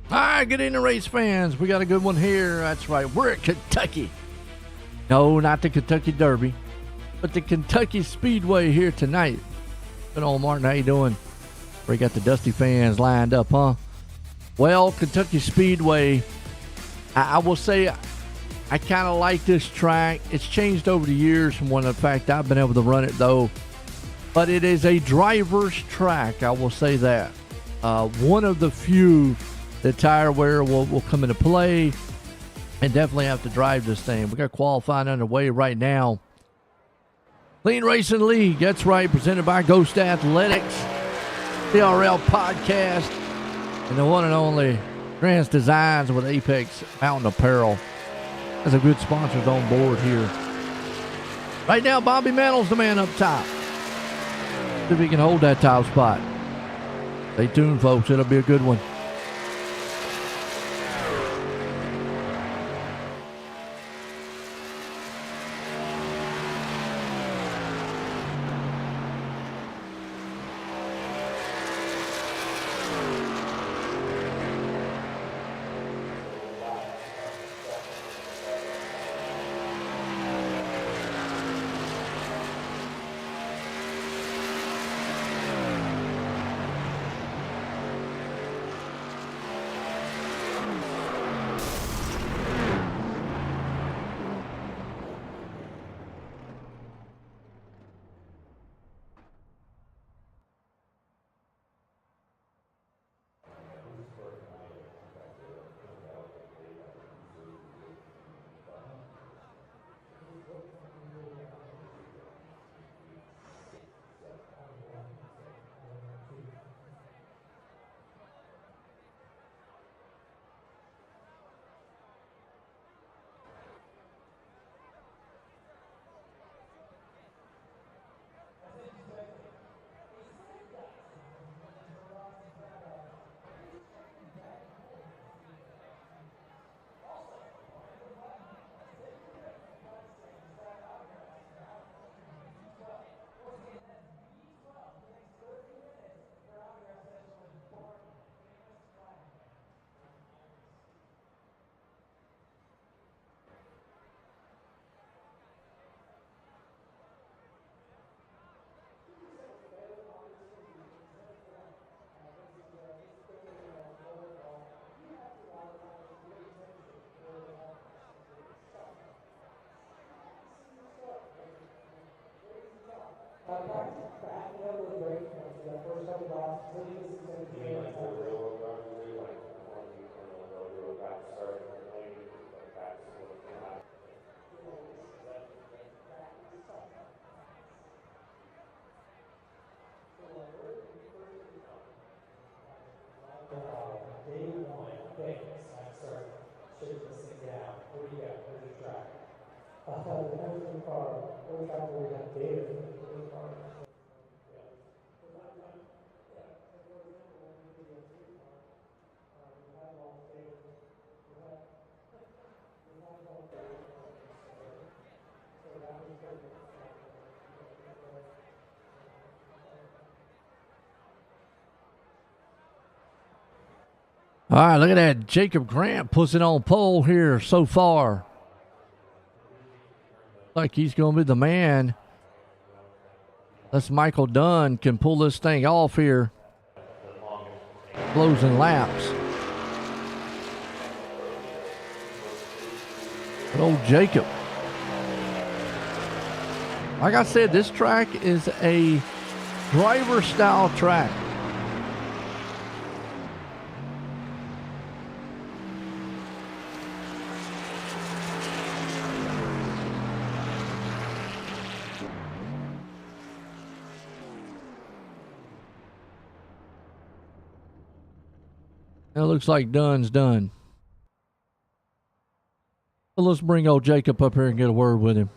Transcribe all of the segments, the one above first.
All right, good evening, race fans. We got a good one here. That's right. We're at Kentucky. No, not the Kentucky Derby, but the Kentucky Speedway here tonight. Good old Martin, how you doing? We got the Dusty fans lined up, huh? Well, Kentucky Speedway, I will say I kind of like this track. It's changed over the years from when, in fact, I've been able to run it, though. But it is a driver's track, I will say that. One of the few that tire wear will come into play and definitely have to drive this thing. We got qualifying underway right now. Clean Racing League, that's right, presented by Ghost Athletics, TRL Podcast, and the one and only Grants Designs with Apex Mountain Apparel. That's a good sponsors on board here. Right now, Bobby Mantle's the man up top. See if he can hold that top spot. Stay tuned, folks. It'll be a good one. All right, look at that. Jacob Grant puts it on pole here so far. Like he's going to be the man. Unless Michael Dunn can pull this thing off here. Closing laps. But old Jacob. Like I said, this track is a driver style track. It looks like Dunn's done. So let's bring old Jacob up here and get a word with him.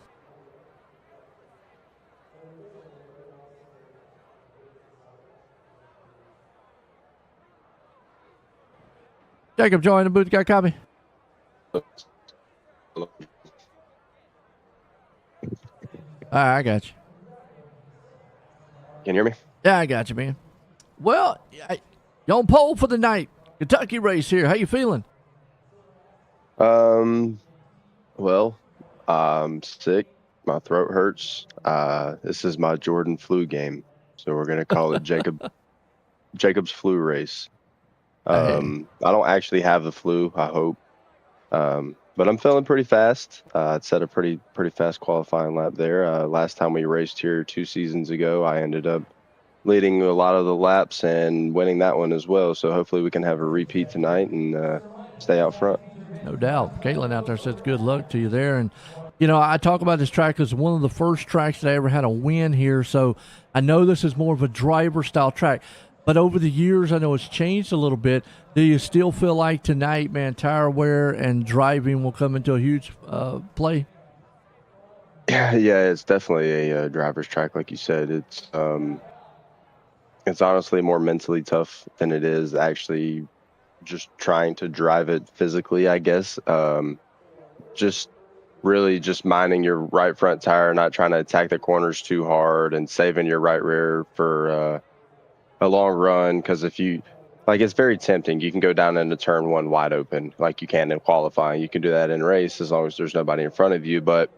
Jacob, join the booth. Got a copy? All right, I got you. Can you hear me? Yeah, I got you, man. Well, you on pole for the night. Kentucky race here. How you feeling? Well, I'm sick. My throat hurts. This is my Jordan flu game, so we're gonna call it Jacob's flu race. Hey, I don't actually have the flu, I hope. But I'm feeling pretty fast. I'd set a pretty fast qualifying lap there. Last time we raced here 2 seasons ago, I ended up leading a lot of the laps and winning that one as well. So hopefully we can have a repeat tonight and stay out front. no doubt. Caitlin out there says good luck to you there. And, I talk about this track as one of the first tracks that I ever had a win here. So I know this is more of a driver style track. But over the years, I know it's changed a little bit. Do you still feel like tonight, man, tire wear and driving will come into a huge play? Yeah, it's definitely a driver's track, like you said. It's honestly more mentally tough than it is actually just trying to drive it physically, I guess. Just really just minding your right front tire, not trying to attack the corners too hard, and saving your right rear for a long run. Because if you it's very tempting. You can go down into turn one wide open, like you can in qualifying. You can do that in race as long as there's nobody in front of you. But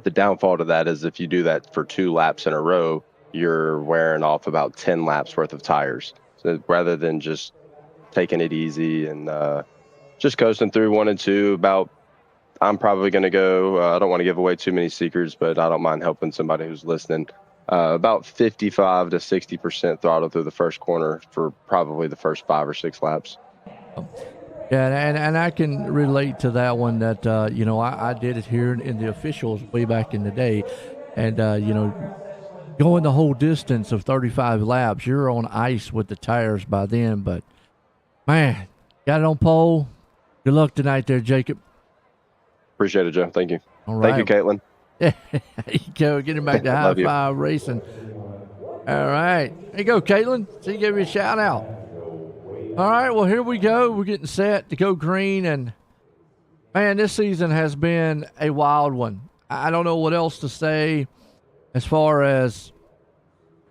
the downfall to that is if you do that for 2 laps in a row, you're wearing off about 10 laps worth of tires. So rather than just taking it easy and just coasting through 1 and 2, I'm probably going to go, I don't want to give away too many secrets, but I don't mind helping somebody who's listening. About 55 to 60% throttle through the first corner for probably the first 5 or 6 laps. Yeah, and I can relate to that one that, I did it here in the officials way back in the day. And, going the whole distance of 35 laps, you're on ice with the tires by then. But, man, got it on pole. Good luck tonight there, Jacob. Appreciate it, Joe. Thank you. All Thank right. you, Caitlin. There you go. Getting back to high Love you. five racing. All right. There you go, Caitlin. So you give me a shout out. All right. Well, here we go. We're getting set to go green. And, man, this season has been a wild one. I don't know what else to say as far as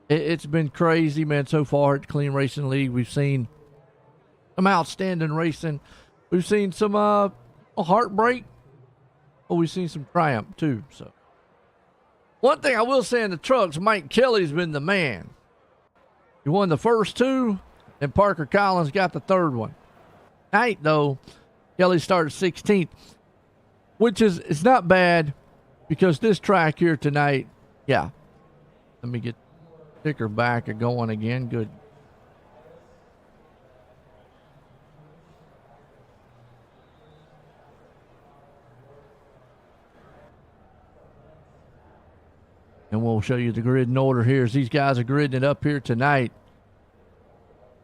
it's been crazy, man, so far at the Clean Racing League. We've seen some outstanding racing. We've seen some heartbreak. But we've seen some triumph, too. So, one thing I will say in the trucks, Mike Kelly's been the man. He won the first 2, and Parker Collins got the third one. Tonight, though, Kelly started 16th, which is it's not bad because this track here tonight, yeah. Let me get the ticker back and going again. Good. And we'll show you the grid in order here as these guys are gridding it up here tonight.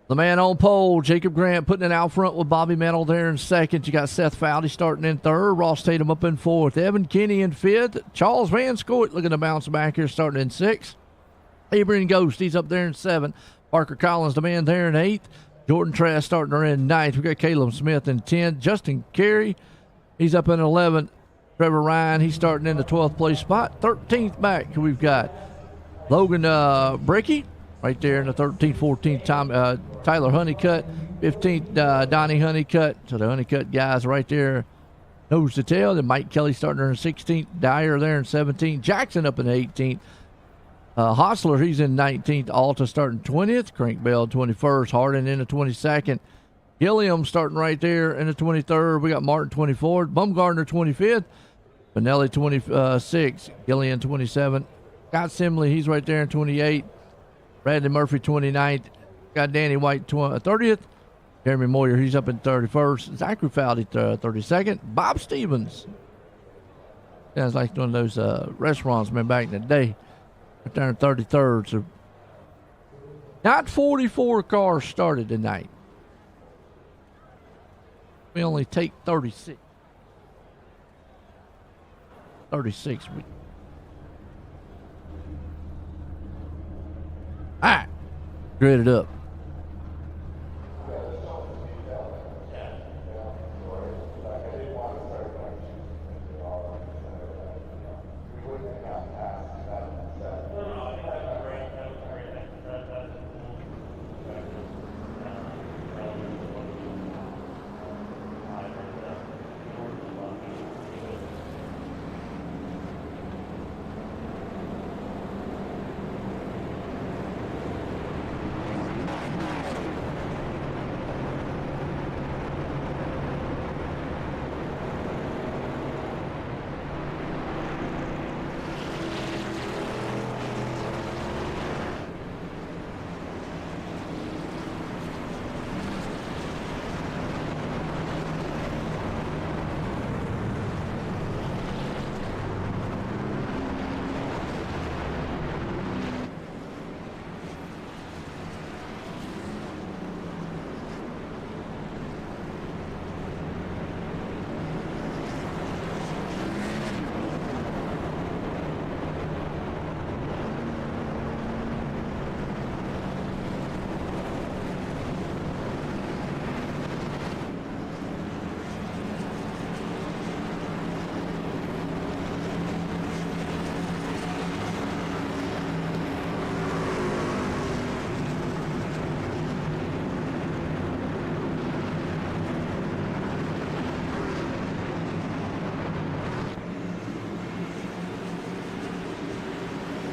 The man on pole, Jacob Grant, putting it out front with Bobby Mantle there in second. You got Seth Fowdy starting in third. Ross Tatum up in fourth. Evan Kinney in fifth. Charles Van Scoot looking to bounce back here starting in sixth. Abraham Ghost, he's up there in seventh. Parker Collins, the man there in eighth. Jordan Trask starting there in ninth. We got Caleb Smith in 10th. Justin Carey, he's up in 11th. Trevor Ryan, he's starting in the 12th place spot. 13th back, we've got Logan Bricky right there in the 13th, 14th. Tyler Honeycutt, 15th, Donnie Honeycutt. So the Honeycutt guys right there, nose to tail. Then Mike Kelly starting there in 16th. Dyer there in 17th. Jackson up in 18th. Hostler, he's in 19th. Alta starting 20th. Crank Bell 21st. Hardin in the 22nd. Gilliam starting right there in the 23rd. We got Martin 24th. Bumgardner 25th. Benelli 26th. Gillian 27th. Scott Simley, he's right there in 28th. Bradley Murphy 29th. Got Danny White 30th. Jeremy Moyer, he's up in 31st. Zachary Fowdy 32nd. Bob Stevens. Sounds like one of those restaurants, man, back in the day. Right there in 33rd. So not 44 cars started tonight. We only take 36. 36. All right. Grid it up.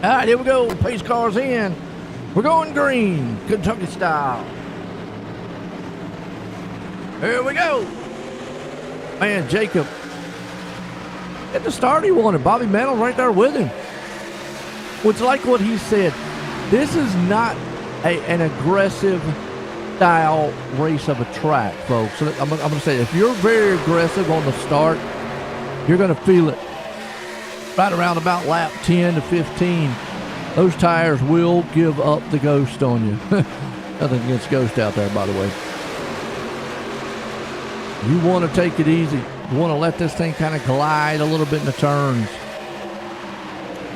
All right, here we go. Pace cars in. We're going green, Kentucky style. Here we go. Man, Jacob. At the start he wanted. Bobby Mantle right there with him. It's like what he said. This is not an aggressive style race of a track, folks. So I'm going to say, if you're very aggressive on the start, you're going to feel it. Right around about lap 10 to 15, those tires will give up the ghost on you. Nothing against ghost out there, by the way. You want to take it easy. You want to let this thing kind of glide a little bit in the turns.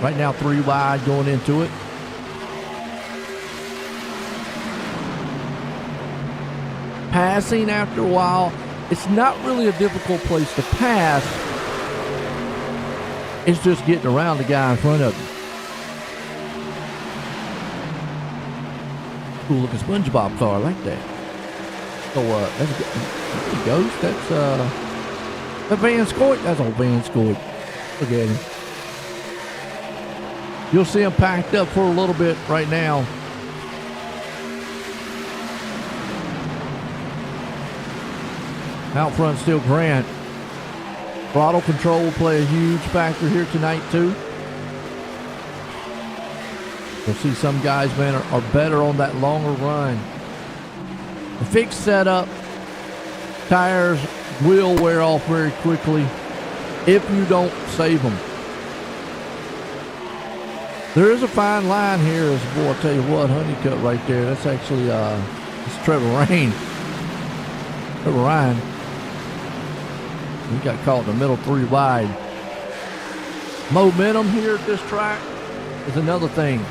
Right now, 3 wide going into it. Passing after a while, it's not really a difficult place to pass. It's just getting around the guy in front of you. Cool looking SpongeBob car, I like that. So that's a ghost. That's a Van Scoit. That's old Van Scoit. Look at him. You'll see him packed up for a little bit right now. Out front still Grant. Throttle control will play a huge factor here tonight too. You'll see some guys, man, are better on that longer run. The fixed setup, tires will wear off very quickly if you don't save them. There is a fine line here, as boy, I'll tell you what, Honeycutt right there. That's actually it's Trevor Ryan. Trevor Ryan. He got caught in the middle 3 wide. Momentum here at this track is another thing.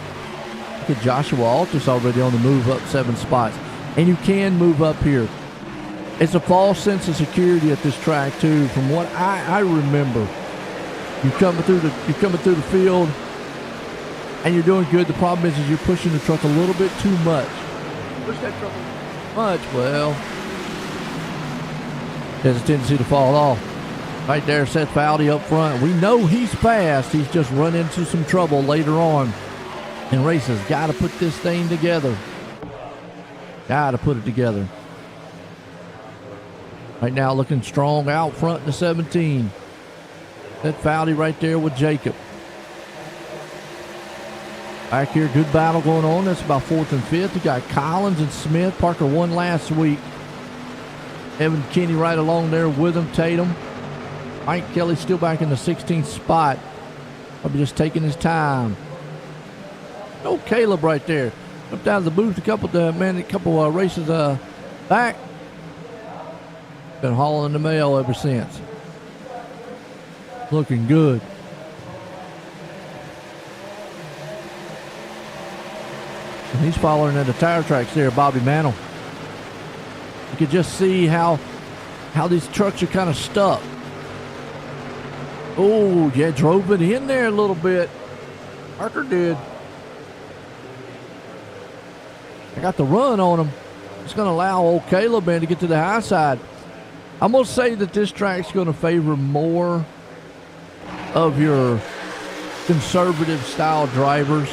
Look at Joshua Altus already on the move up 7 spots. And you can move up here. It's a false sense of security at this track too. From what I remember, you're coming through the field and you're doing good. The problem is you're pushing the truck a little bit too much. Push that truck too much, well, there's a tendency to fall off. Right there, Seth Fowdy up front. We know he's fast. He's just run into some trouble later on in races. Got to put this thing together. Got to put it together. Right now looking strong out front in the 17. Seth Fowdy right there with Jacob. Back here, good battle going on. That's about 4th and 5th. You got Collins and Smith. Parker won last week. Evan Kinney right along there with him. Tatum. Mike Kelly still back in the 16th spot. Probably just taking his time. Oh, Caleb right there. Up down to the booth a couple races back. Been hauling the mail ever since. Looking good. And he's following at the tire tracks there, Bobby Mantle. You can just see how these trucks are kind of stuck. Oh, yeah, drove it in there a little bit. Parker did. I got the run on him. It's going to allow old Caleb man to get to the high side. I'm going to say that this track's going to favor more of your conservative style drivers.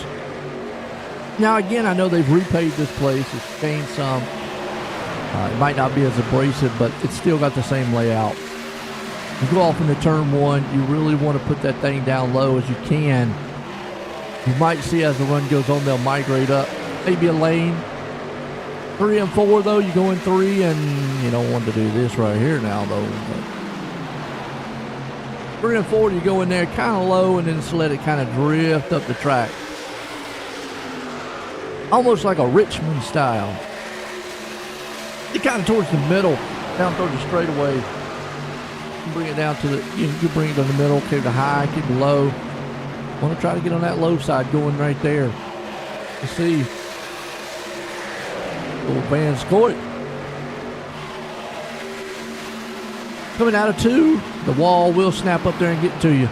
Now, again, I know they've repaved this place. It's changed some. It might not be as abrasive, but it's still got the same layout. You go off into turn 1, you really want to put that thing down low as you can. You might see as the run goes on, they'll migrate up. Maybe a lane. 3 and 4, though, you go in 3, and you don't want to do this right here now, though. But 3 and 4, you go in there kind of low, and then just let it kind of drift up the track. Almost like a Richmond style. You're kind of towards the middle, down towards the straightaway. You bring it down to you bring it to the middle, keep the high, keep the low. Want to try to get on that low side going right there. You see little Van Scoit. Coming out of 2, the wall will snap up there and get to you.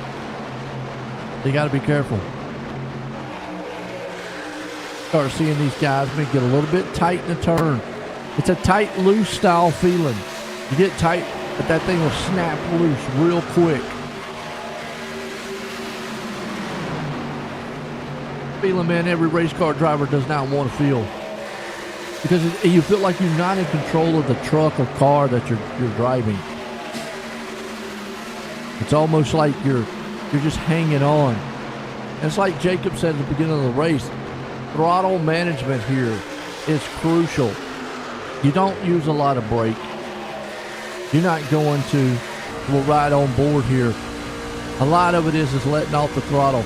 You got to be careful. Start seeing these guys maybe get a little bit tight in the turn. It's a tight, loose style feeling. You get tight, but that thing will snap loose real quick. feeling, man, every race car driver does not want to feel. Because you feel like you're not in control of the truck or car that you're driving. It's almost like you're just hanging on. It's like Jacob said at the beginning of the race, throttle management here is crucial. You don't use a lot of brake. You're not going to ride on board here. A lot of it is letting off the throttle.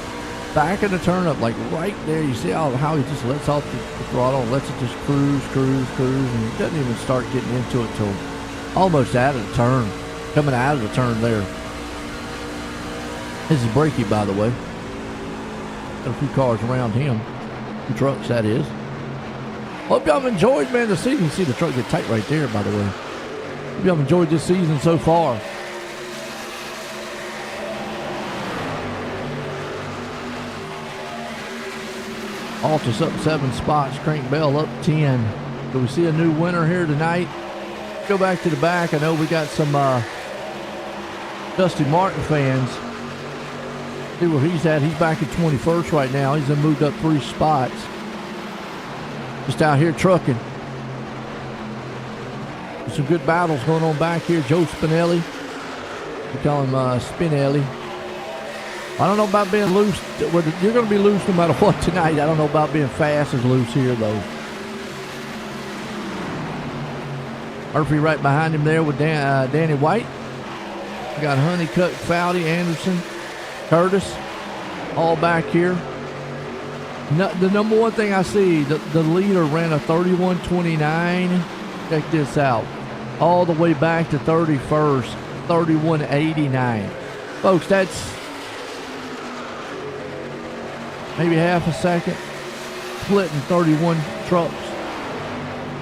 Back in the turn up, like right there, you see how he just lets off the throttle and lets it just cruise, and he doesn't even start getting into it till almost out of the turn, coming out of the turn there. This is Breaky, by the way. Got a few cars around him, two trucks that is. Hope y'all have enjoyed, man, the season. You see the truck get tight right there, by the way. Hope y'all have enjoyed this season so far. Altus up 7 spots, Crank Bell up 10. Do we see a new winner here tonight? Go back to the back. I know we got some Dusty Martin fans. See where he's at. He's back at 21st right now. He's moved up 3 spots. Just out here trucking. There's some good battles going on back here. Joe Spinelli. We call him Spinelli. I don't know about being loose. You're going to be loose no matter what tonight. I don't know about being fast as loose here, though. Murphy right behind him there with Danny White. We got Honeycutt, Foudy, Anderson, Curtis, all back here. The number one thing I see, the leader ran a 31:29. Check this out. All the way back to 31st, 31:89. Folks, that's maybe half a second, splitting 31 trucks.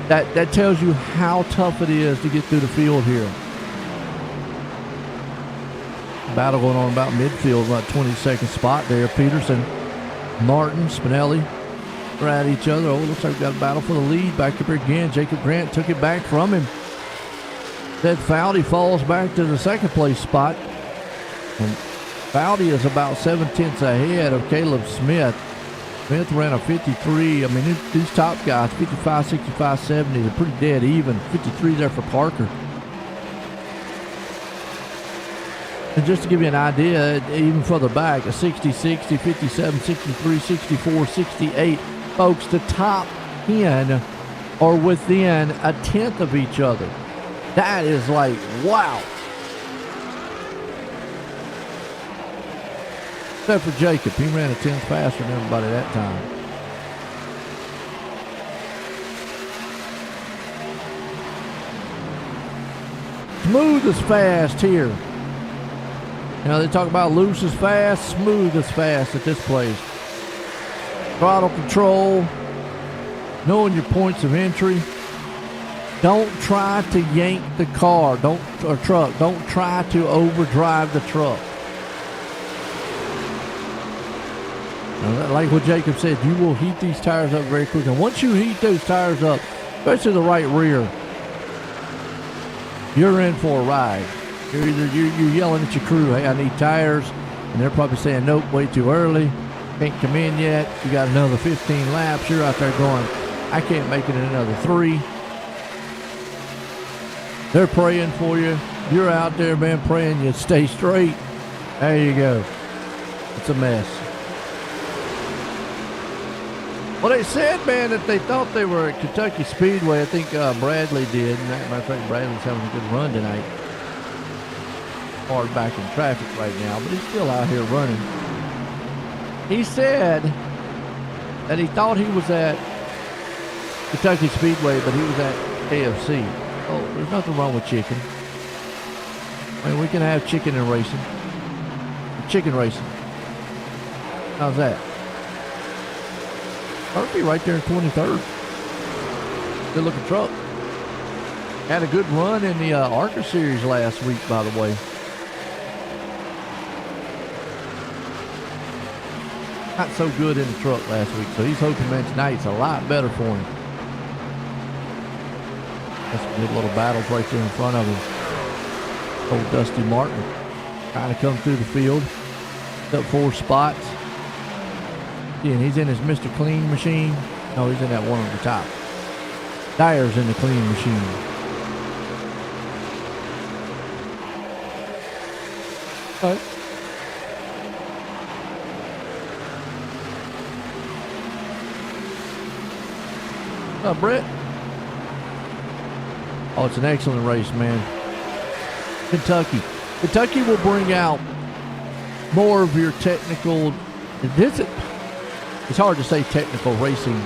That tells you how tough it is to get through the field here. Battle going on about midfield, about 22nd spot there. Peterson, Martin, Spinelli are at each other. Oh, looks like we got a battle for the lead back up here again. Jacob Grant took it back from him. Ted Foudy falls back to the second place spot. And Foudy is about 7/10 ahead of Caleb Smith. Smith ran a 53. I mean, these top guys, 55, 65, 70, they're pretty dead even. 53 there for Parker. And just to give you an idea, even further back, a 60, 60, 57, 63, 64, 68. Folks, the top 10 are within a tenth of each other. That is like, wow. Except for Jacob. He ran a 10th faster than everybody that time. Smooth is fast here. You know, they talk about loose is fast, smooth is fast at this place. Throttle control, knowing your points of entry. Don't try to yank the car, or truck. Don't try to overdrive the truck. Now, like what Jacob said, you will heat these tires up very quickly. And once you heat those tires up, especially the right rear, you're in for a ride. You're yelling at your crew, hey, I need tires. And they're probably saying, nope, way too early. Can't come in yet. You got another 15 laps. You're out there going, I can't make it in another 3. They're praying for you. You're out there, man, praying you stay straight. There you go. It's a mess. Well, they said, man, that they thought they were at Kentucky Speedway. I think Bradley did. Matter of fact, Bradley's having a good run tonight. Hard back in traffic right now, but he's still out here running. He said that he thought he was at Kentucky Speedway, but he was at KFC. Oh, there's nothing wrong with chicken. I mean, we can have chicken and racing. Chicken racing. How's that? Murphy right there in 23rd. Good looking truck. Had a good run in the ARCA series last week, by the way. Not so good in the truck last week, so he's hoping, man, tonight's a lot better for him. That's some good little battles right there in front of him. Old Dusty Martin trying to come through the field. Up 4 spots. Yeah, and he's in his Mr. Clean machine. No, he's in that one on the top. Tires in the clean machine. Okay. What's up, Brett? Oh, it's an excellent race, man. Kentucky will bring out more of your technical. It's hard to say technical racing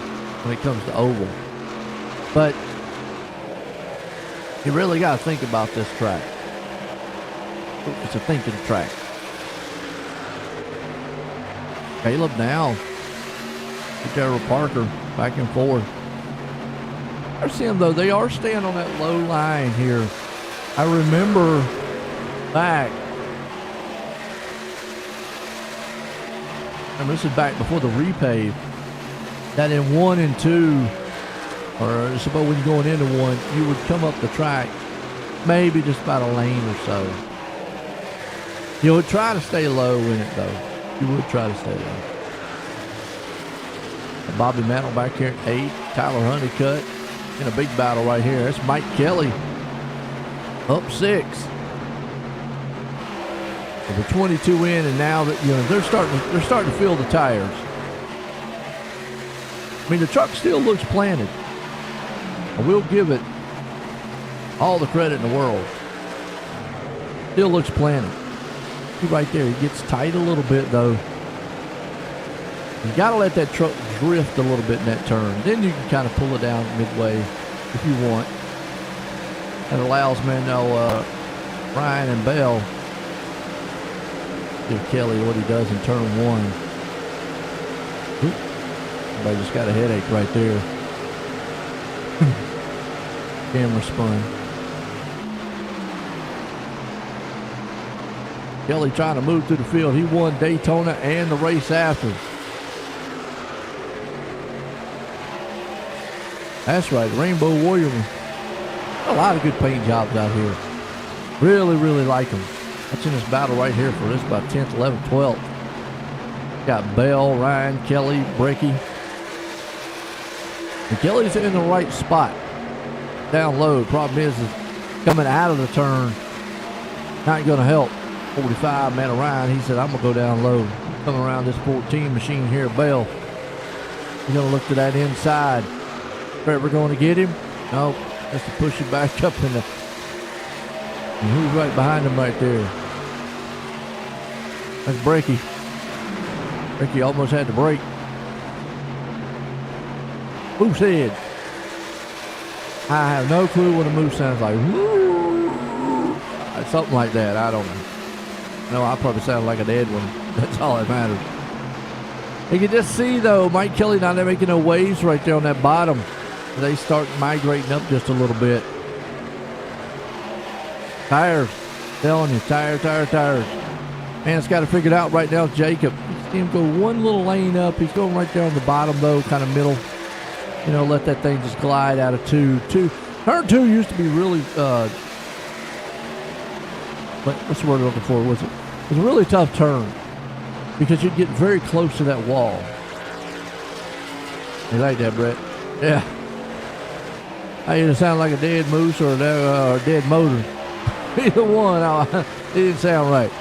when it comes to oval, but you really got to think about this track. It's a thinking track. Caleb now with Darrell Parker back and forth. I see them though; they are staying on that low line here. I remember back. And this is back before the repave, that in 1 and 2, or I suppose when you're going into 1, you would come up the track, maybe just about a lane or so. You would try to stay low in it, though. You would try to stay low. And Bobby Mantle back here at 8. Tyler Honeycutt in a big battle right here. That's Mike Kelly up 6. With the 22 in, and now that they're starting to fill the tires. I mean, the truck still looks planted. I will give it all the credit in the world. Still looks planted. See right there, it gets tight a little bit though. You got to let that truck drift a little bit in that turn. Then you can kind of pull it down midway if you want. That allows Ryan and Bell. Give Kelly what he does in turn 1. Everybody just got a headache right there. Camera spun. Kelly trying to move through the field. He won Daytona and the race after. That's right, Rainbow Warrior. A lot of good paint jobs out here. Really, really like them. That's in this battle right here for this about 10th, 11th, 12th. Got Bell, Ryan, Kelly, Brecky. And Kelly's in the right spot. Down low. Problem is coming out of the turn, not going to help. 45, man, Ryan, he said, I'm going to go down low. Coming around this 14 machine here, Bell. He's going to look to that inside. Trevor going to get him? No, just to push him back up in the. And who's right behind him right there? That's Brecky. Brecky almost had to brake. Moose head. I have no clue what a moose sounds like. Woo! Something like that. I don't know. No, I probably sound like a dead one. That's all that matters. You can just see, though, Mike Kelly not making no waves right there on that bottom. They start migrating up just a little bit. Tires. Telling you, tires. Man, it's got to figure it out right now. Jacob. You see him go one little lane up. He's going right there on the bottom, though, kind of middle. Let that thing just glide out of 2. Turn 2 used to be really, what's the word I'm looking for? It was a really tough turn because you'd get very close to that wall. You like that, Brett? Yeah. I either sound like a dead moose or a dead motor. Either one. It didn't sound right.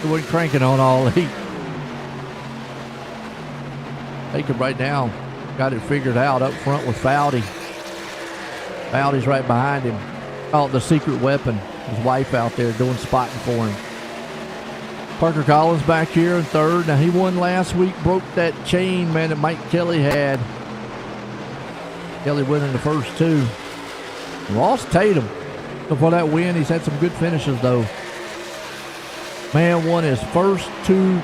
It wasn't cranking on all 8. Take him right now. Got it figured out up front with Fowdy. Fowdy's right behind him. Call it the secret weapon. His wife out there doing spotting for him. Parker Collins back here in 3rd. Now he won last week, broke that chain, man, that Mike Kelly had. Kelly winning the first 2. Lost Tatum before that win. He's had some good finishes though. Man won his first 2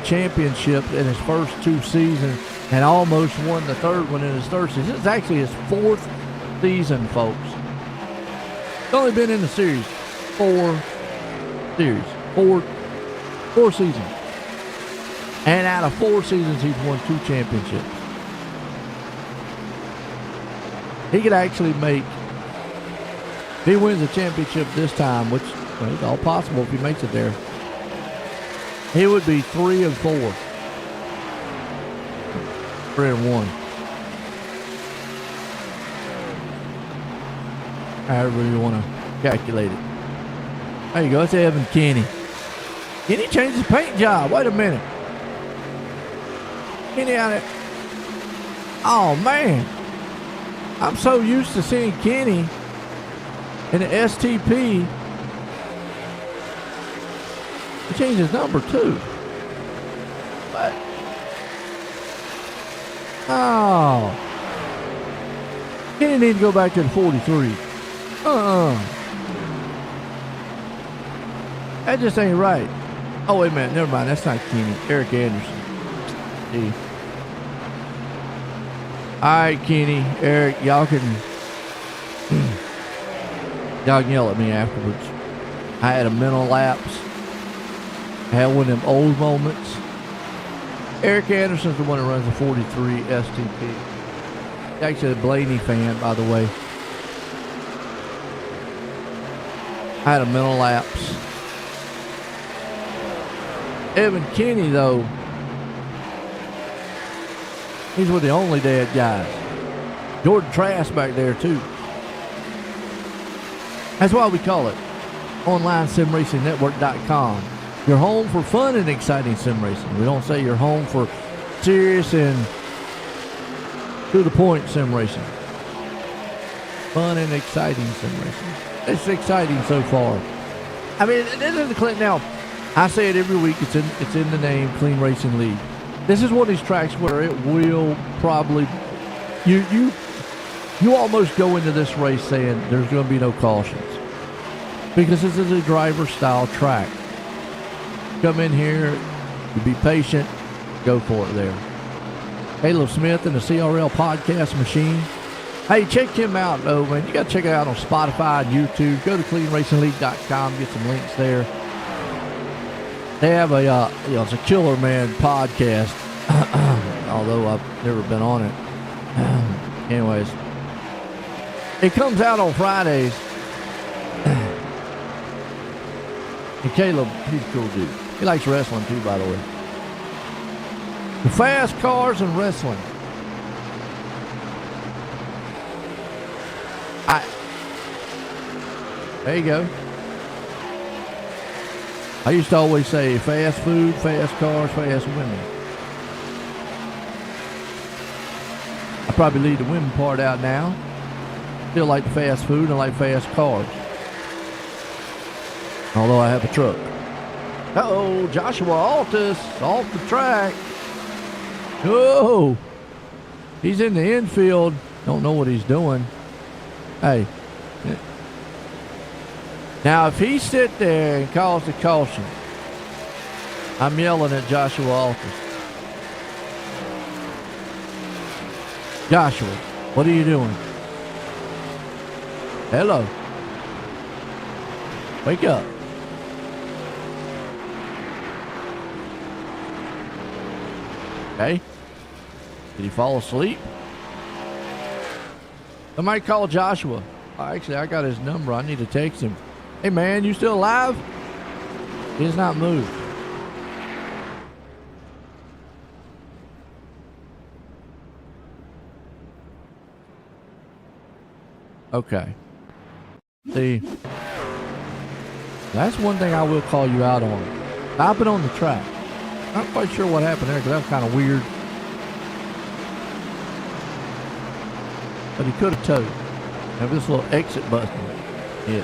championships in his first 2 seasons and almost won the 3rd one in his 3rd season. This is actually his 4th season, folks. He's only been in the series 4 seasons. And out of 4 seasons, he's won 2 championships. He could actually make, if he wins the championship this time, which is all possible if he makes it there, he would be 3 and 4. 3-1. However you want to calculate it. There you go. It's Evan Kenny. Kenny changed his paint job. Wait a minute. Kenny out there. Oh, man. I'm so used to seeing Kenny in the STP. He changed his number, too. What? Oh. Kenny need to go back to the 43. That just ain't right. Oh, wait a minute. Never mind. That's not Kenny. Eric Anderson. See. All right, Kenny, Eric, y'all can yell at me afterwards. I had a mental lapse. I had one of them old moments. Eric Anderson's the one that runs the 43 STP. He's actually a Blaney fan, by the way. I had a mental lapse. Evan Kenny, though, he's with the only dead guys. Jordan Trask back there, too. That's why we call it OnlineSimRacingNetwork.com. Your home for fun and exciting sim racing. We don't say your home for serious and to-the-point sim racing. Fun and exciting sim racing. It's exciting so far. I mean, this is the Clinton now. I say it every week. It's in the name, Clean Racing League. This is one of these tracks where it will probably you almost go into this race saying there's going to be no cautions because this is a driver style track. Come in here, you be patient, go for it there. Caleb Smith and the CRL podcast machine. Hey, check him out though, man. You got to check it out on Spotify and YouTube. Go to cleanracingleague.com, get some links there. They have a, it's a Killer Man podcast, although I've never been on it. Anyways, it comes out on Fridays. And Caleb, he's a cool dude. He likes wrestling too, by the way. The fast cars and wrestling. There you go. I used to always say fast food, fast cars, fast women. I probably leave the women part out now. Still like the fast food and like fast cars. Although I have a truck. Uh-oh, Joshua Altus off the track. Oh, he's in the infield. Don't know what he's doing. Hey. Now, if he sit there and calls the caution, I'm yelling at Joshua Altus. Joshua, what are you doing? Hello. Wake up. Okay. Did he fall asleep? Somebody call Joshua. Oh, actually, I got his number. I need to text him. Hey, man, you still alive? He has not moved. Okay. See, that's one thing I will call you out on. Stopping on the track. Not quite sure what happened there because that was kind of weird. But he could have towed. Have this little exit button. Yeah.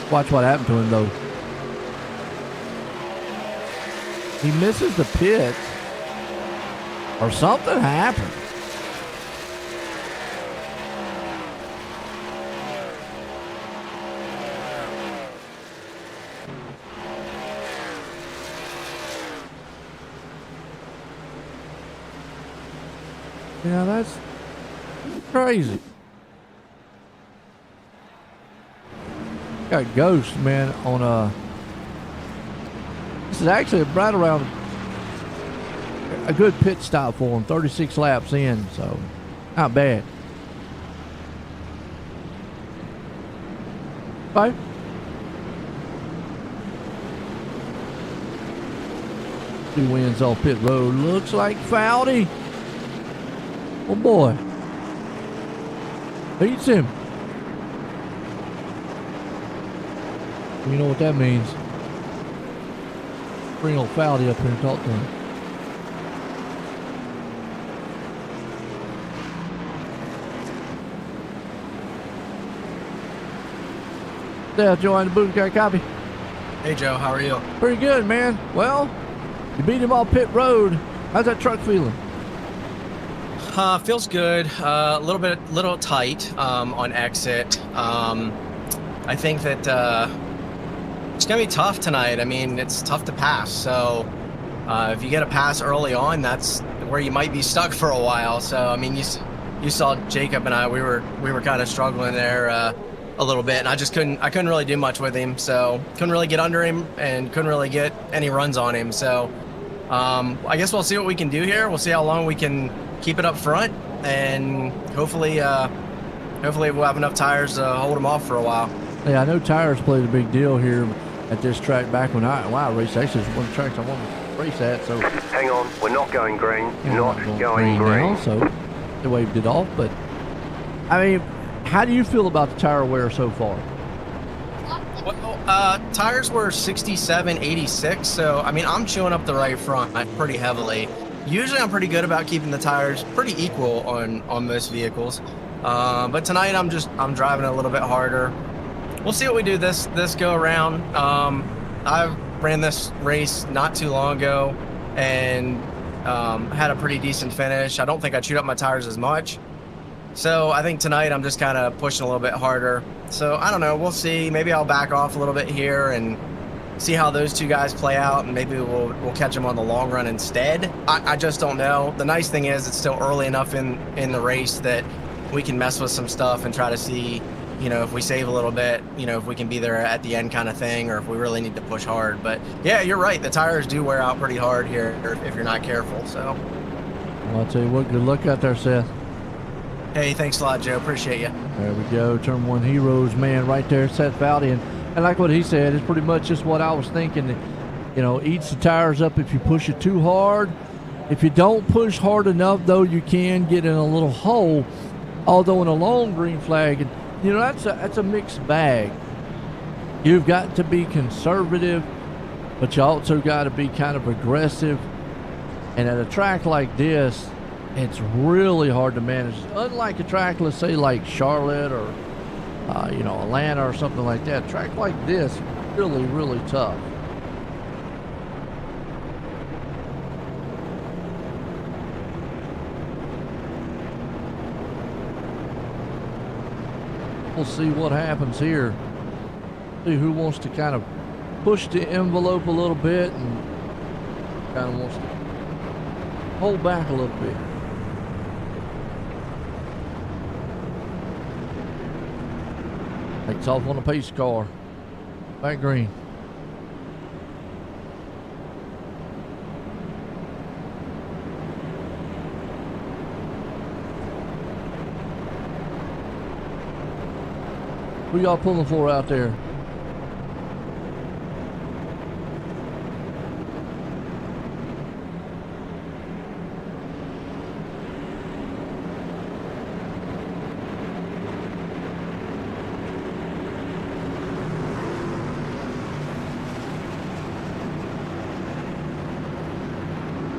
Watch what happened to him, though. He misses the pit. Or something happened. Yeah, that's crazy. Got Ghost, man, on this is actually right around a good pit stop for him, 36 laps in, so not bad. Bye. Two wins off pit road. Looks like Foudy. Oh boy. Beats him. You know what that means. Bring old Fowdy up here and talk to him. Yeah, join the boot car copy. Hey Joe, how are you? Pretty good, man. Well, you beat him off pit road. How's that truck feeling? Feels good. A little tight on exit. I think that it's gonna be tough tonight. I mean, it's tough to pass. So if you get a pass early on, that's where you might be stuck for a while. So I mean, you saw Jacob and I. We were kind of struggling there a little bit, and I couldn't really do much with him. So couldn't really get under him and couldn't really get any runs on him. So I guess we'll see what we can do here. We'll see how long we can keep it up front, and hopefully we'll have enough tires to hold them off for a while. Yeah, I know tires played a big deal here at this track back when I raced. Actually, it's one of the tracks I wanted to race at. So hang on, we're not going green. Not going green. Now, so they waved it off. But I mean, how do you feel about the tire wear so far? Well, tires were 67, 86. So I mean, I'm chewing up the right front pretty heavily. Usually I'm pretty good about keeping the tires pretty equal on most vehicles. But tonight I'm driving a little bit harder. We'll see what we do this go around. I ran this race not too long ago and had a pretty decent finish. I don't think I chewed up my tires as much. So I think tonight I'm just kind of pushing a little bit harder. So I don't know, we'll see. Maybe I'll back off a little bit here and see how those two guys play out, and maybe we'll catch them on the long run instead. I just don't know. The nice thing is it's still early enough in the race that we can mess with some stuff and try to see, you know, if we save a little bit, you know, if we can be there at the end kind of thing, or if we really need to push hard. But yeah, you're right. The tires do wear out pretty hard here if you're not careful. So Well, I'll tell you what, good luck out there, Seth. hey, thanks a lot, Joe. Appreciate you. There we go. Turn 1 heroes, man, right there, Seth Fowdy. And like what he said, it's pretty much just what I was thinking. You know, eats the tires up if you push it too hard. If you don't push hard enough, though, you can get in a little hole. Although in a long green flag, you know, that's a mixed bag. You've got to be conservative, but you also got to be kind of aggressive. And at a track like this, it's really hard to manage. Unlike a track, let's say like Charlotte or you know, Atlanta or something like that. A track like this, really, really tough. We'll see what happens here. See who wants to kind of push the envelope a little bit and kind of wants to hold back a little bit. Takes off on a pace car. Back green. Who y'all pulling for out there?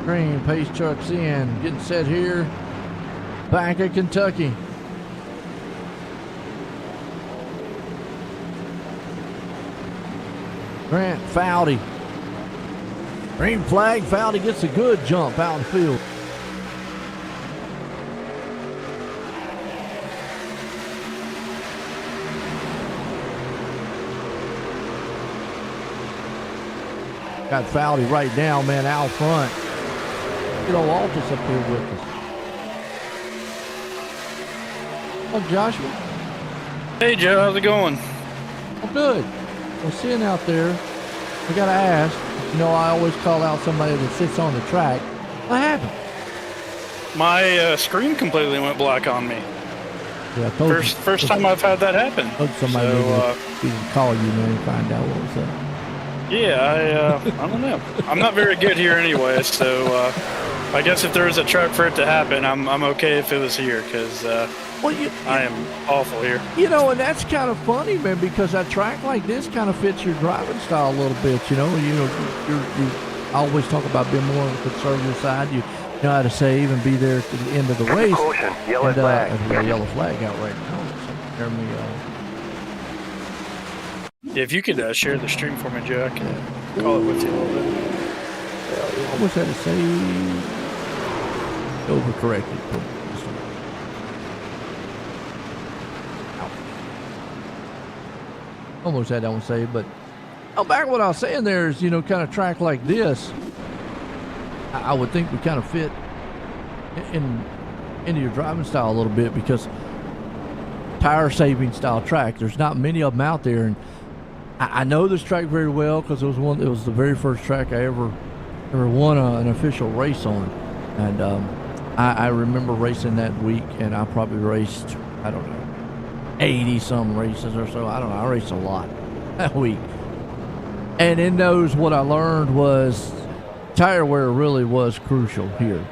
Green pace trucks in, getting set here. Back at Kentucky. Grant Fowdy. Green flag, Fowdy gets a good jump out in the field. Got Fowdy right down, man, out front. Get old Altus up here with us. Oh, Joshua. Hey, Joe, how's it going? Oh, good. Well, seeing out there, we got to ask, you know, I always call out somebody that sits on the track. What happened? My screen completely went black on me. Yeah, I told you. First time I've had that happen. Told somebody to call you, man, and find out what was up. Yeah, I don't know. I'm not very good here anyway, so I guess if there was a truck for it to happen, I'm okay if it was here, because Well, I am awful here. you know, and that's kind of funny, man, because a track like this kind of fits your driving style a little bit. You you always talk about being more on the conservative side. You know how to save and be there to the end of the race. Caution, yellow And, flag. we got a yellow flag out right now. So Jeremy, If you could share the stream for me, Joe, I can call it with you a little bit. almost had to say overcorrected. Almost had that one say, but back what I was saying there is, kind of track like this, I would think we kind of fit into your driving style a little bit, because tire saving style track, there's not many of them out there, and I know this track very well because it was the very first track I ever won an official race on, and I remember racing that week, and I probably raced, I don't know, 80 some races or so. I don't know, I raced a lot that week, and in those, what I learned was tire wear really was crucial here.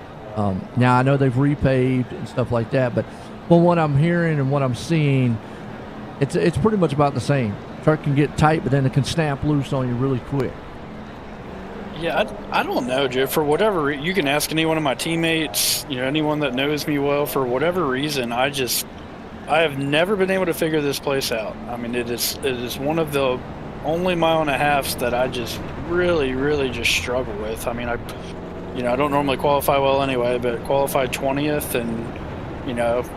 Now I know they've repaved and stuff like that, but from what I'm hearing and what I'm seeing, it's pretty much about the same. Truck can get tight, but then it can snap loose on you really quick. Yeah, I don't know, Joe. For whatever you can ask any one of my teammates, anyone that knows me well. For whatever reason, I have never been able to figure this place out. I mean, it is one of the only mile and a halves that I just really just struggle with. I mean, I don't normally qualify well anyway, but qualified 20th, and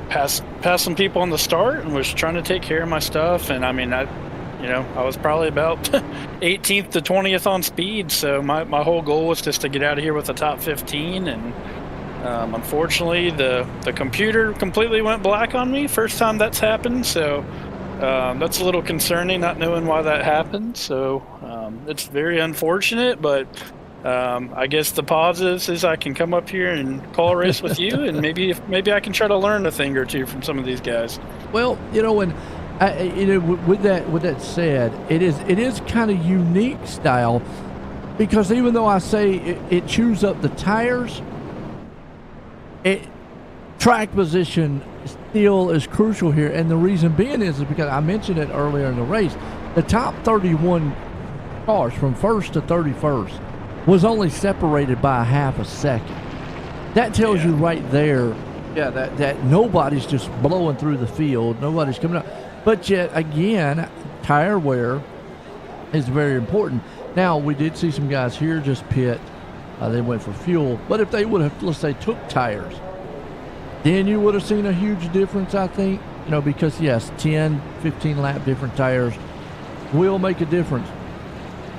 passed some people on the start and was trying to take care of my stuff. And I mean, I was probably about 18th to 20th on speed. So my whole goal was just to get out of here with the top 15. And unfortunately, the computer completely went black on me. First time that's happened. So that's a little concerning, not knowing why that happened. So it's very unfortunate, but I guess the positives is I can come up here and call a race with you, and maybe I can try to learn a thing or two from some of these guys. Well, when with that said, it is kind of unique style, because even though I say it chews up the tires, track position still is crucial here, and the reason being is because I mentioned it earlier in the race. The top 31 cars from first to 31st was only separated by a half a second. That tells you right there, that nobody's just blowing through the field. Nobody's coming up. But yet again, tire wear is very important. Now, we did see some guys here just pit. They went for fuel. But if they would have, let's say, took tires, then you would have seen a huge difference, I think. Because yes, 10, 15 lap different tires will make a difference.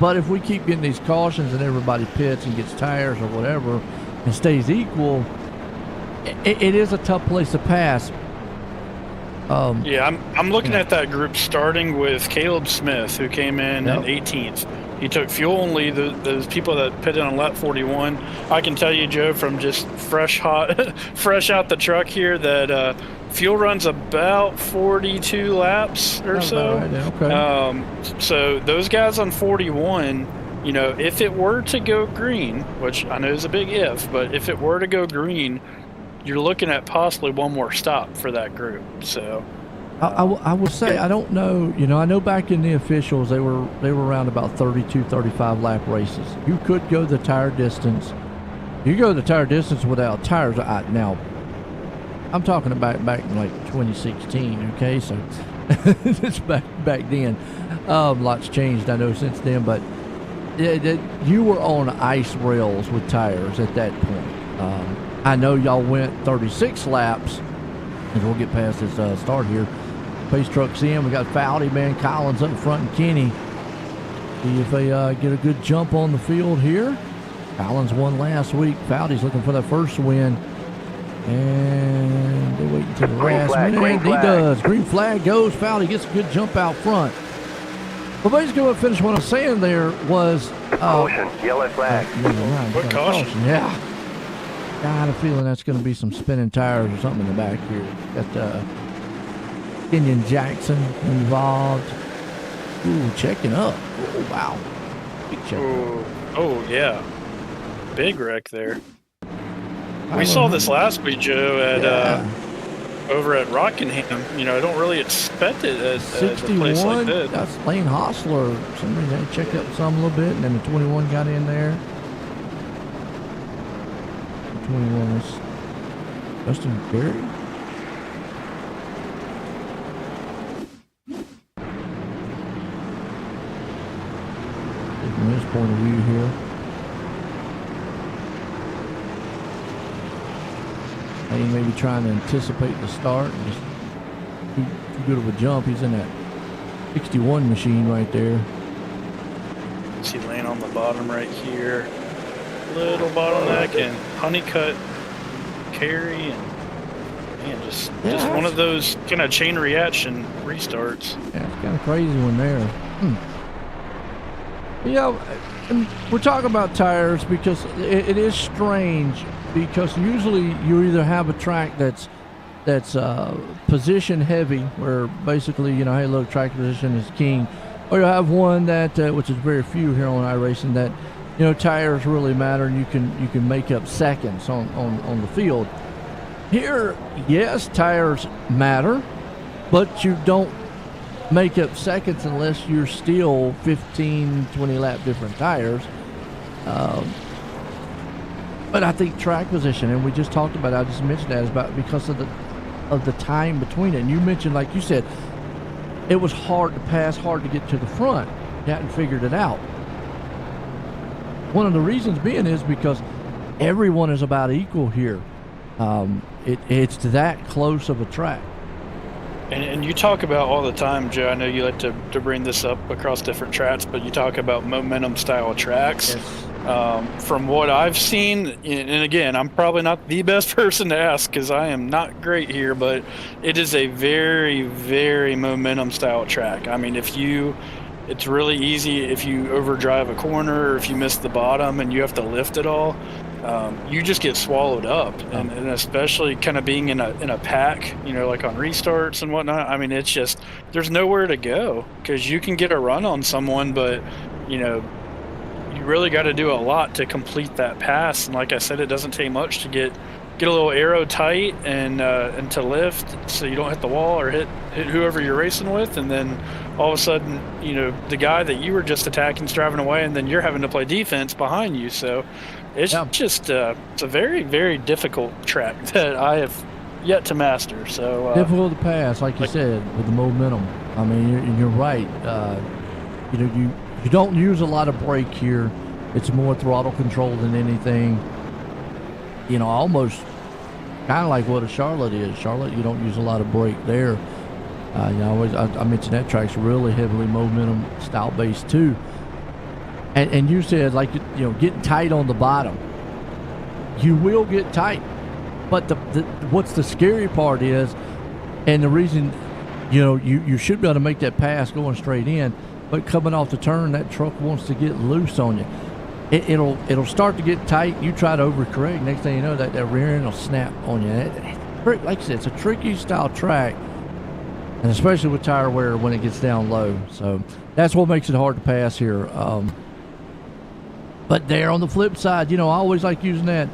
But if we keep getting these cautions and everybody pits and gets tires or whatever and stays equal, it is a tough place to pass. I'm looking at that group starting with Caleb Smith, who came in 18th. He took fuel only. Those people that pitted on lap 41. I can tell you, Joe, from just fresh out the truck here, that fuel runs about 42 laps or so. Right, okay. So those guys on 41, if it were to go green, which I know is a big if, but if it were to go green, you're looking at possibly one more stop for that group. So I will say, I don't know, I know back in the officials, they were around about 32, 35 lap races. You could go the tire distance. You go the tire distance without tires. Now, I'm talking about back in like 2016, okay? So it's back then. Lots changed, I know, since then, but you were on ice rails with tires at that point. I know y'all went 36 laps, and we'll get past this start here. Pace truck's in. We got Fowdy, man, Collins up front, and Kenny. See if they get a good jump on the field here. Collins won last week. Fowdy's looking for that first win. And they wait until the last minute. He does. Green flag goes. Fowdy gets a good jump out front. Well, basically what finished what I'm saying there was... caution, yellow flag. What caution? Yeah. Got a feeling that's going to be some spinning tires or something in the back here. Got Kenyon Jackson involved. Ooh, checking up. Oh, wow. Big check. Oh, yeah. Big wreck there. We saw this last week, Joe, at over at Rockingham. You know, I don't really expect it at a place like 61, this. that's Lane Hostler. For some reason, they checked up some a little bit, and then the 21 got in there. The 21 was Justin Berry. From his point of view here. He may be trying to anticipate the start and just too good of a jump. He's in that 61 machine right there. See Lane on the bottom right here. Little bottleneck and honeycut carry and man, just one of those kind of chain reaction restarts. Yeah, it's kind of crazy one there. You know, and we're talking about tires because it is strange because usually you either have a track that's position heavy where basically, you know, hey, look, track position is king, or you have one that which is very few here on iRacing that, you know, tires really matter and you can make up seconds on the field. Here, yes, tires matter, but you don't make up seconds unless you're still 15, 20 lap different tires. But I think track position, and we just talked about it, I just mentioned that, is about because of the time between it. And you mentioned, like you said, it was hard to pass, hard to get to the front. You hadn't figured it out. One of the reasons being is because everyone is about equal here. It's that close of a track. And you talk about all the time, Joe, I know you like to bring this up across different tracks, but you talk about momentum style tracks. Yes. From what I've seen, and again, I'm probably not the best person to ask because I am not great here, but it is a very, very momentum style track. I mean, it's really easy if you overdrive a corner or if you miss the bottom and you have to lift it all. You just get swallowed up, and especially kind of being in a pack, you know, like on restarts and whatnot. I mean, it's just there's nowhere to go because you can get a run on someone, but you know, you really got to do a lot to complete that pass. And like I said, it doesn't take much to get a little arrow tight and to lift so you don't hit the wall or hit whoever you're racing with, and then all of a sudden, you know, the guy that you were just attacking is driving away, and then you're having to play defense behind you. So it's just it's a very, very difficult track that I have yet to master. So difficult to pass, like you said, with the momentum. I mean, you're right. You know, you don't use a lot of brake here. It's more throttle control than anything. You know, almost kind of like what a Charlotte is. Charlotte, you don't use a lot of brake there. You know, I mentioned that track's really heavily momentum style based too. And you said, like, you know, getting tight on the bottom. You will get tight, but what's the scary part is, and the reason, you know, you should be able to make that pass going straight in, but coming off the turn, that truck wants to get loose on you. It'll start to get tight. You try to overcorrect. Next thing you know, that rear end will snap on you. Like I said, it's a tricky style track, and especially with tire wear when it gets down low. So that's what makes it hard to pass here. But there on the flip side, you know, I always like using that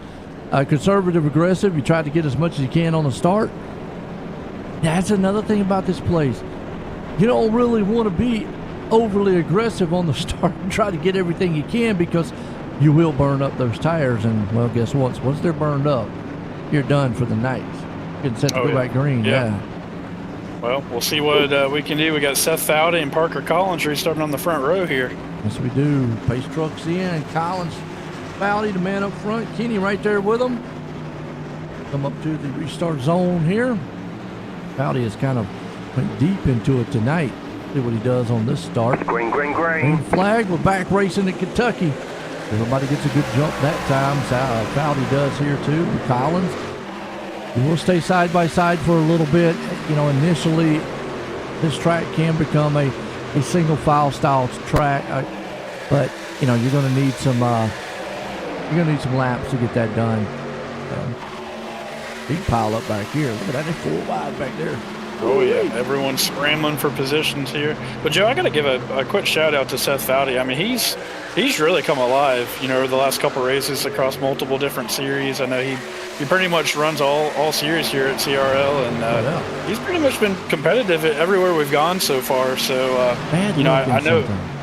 conservative aggressive. You try to get as much as you can on the start. That's another thing about this place. You don't really want to be overly aggressive on the start and try to get everything you can because you will burn up those tires. And, well, guess what? Once they're burned up, you're done for the night. You can set to go back green. Yeah. Well, we'll see what we can do. We got Seth Fowdy and Parker Collins restarting on the front row here. Yes, we do. Pace trucks in. Collins, Fowdy, the man up front. Kenny right there with him. Come up to the restart zone here. Fowdy has kind of went deep into it tonight. See what he does on this start. Green. Green flag. We're back racing in Kentucky. Everybody gets a good jump that time. Fowdy does here too. Collins. We'll stay side by side for a little bit. You know, initially, this track can become a single file style track, but you know you're going to need some laps to get that done. Big pile up back here. Look at that, 4 wide back there. Oh yeah, everyone's scrambling for positions here. But Joe, I got to give a quick shout out to Seth Foudy. I mean, he's really come alive. You know, over the last couple races across multiple different series. I know he pretty much runs all series here at CRL, and he's pretty much been competitive everywhere we've gone so far. So you know, I know. Sometimes.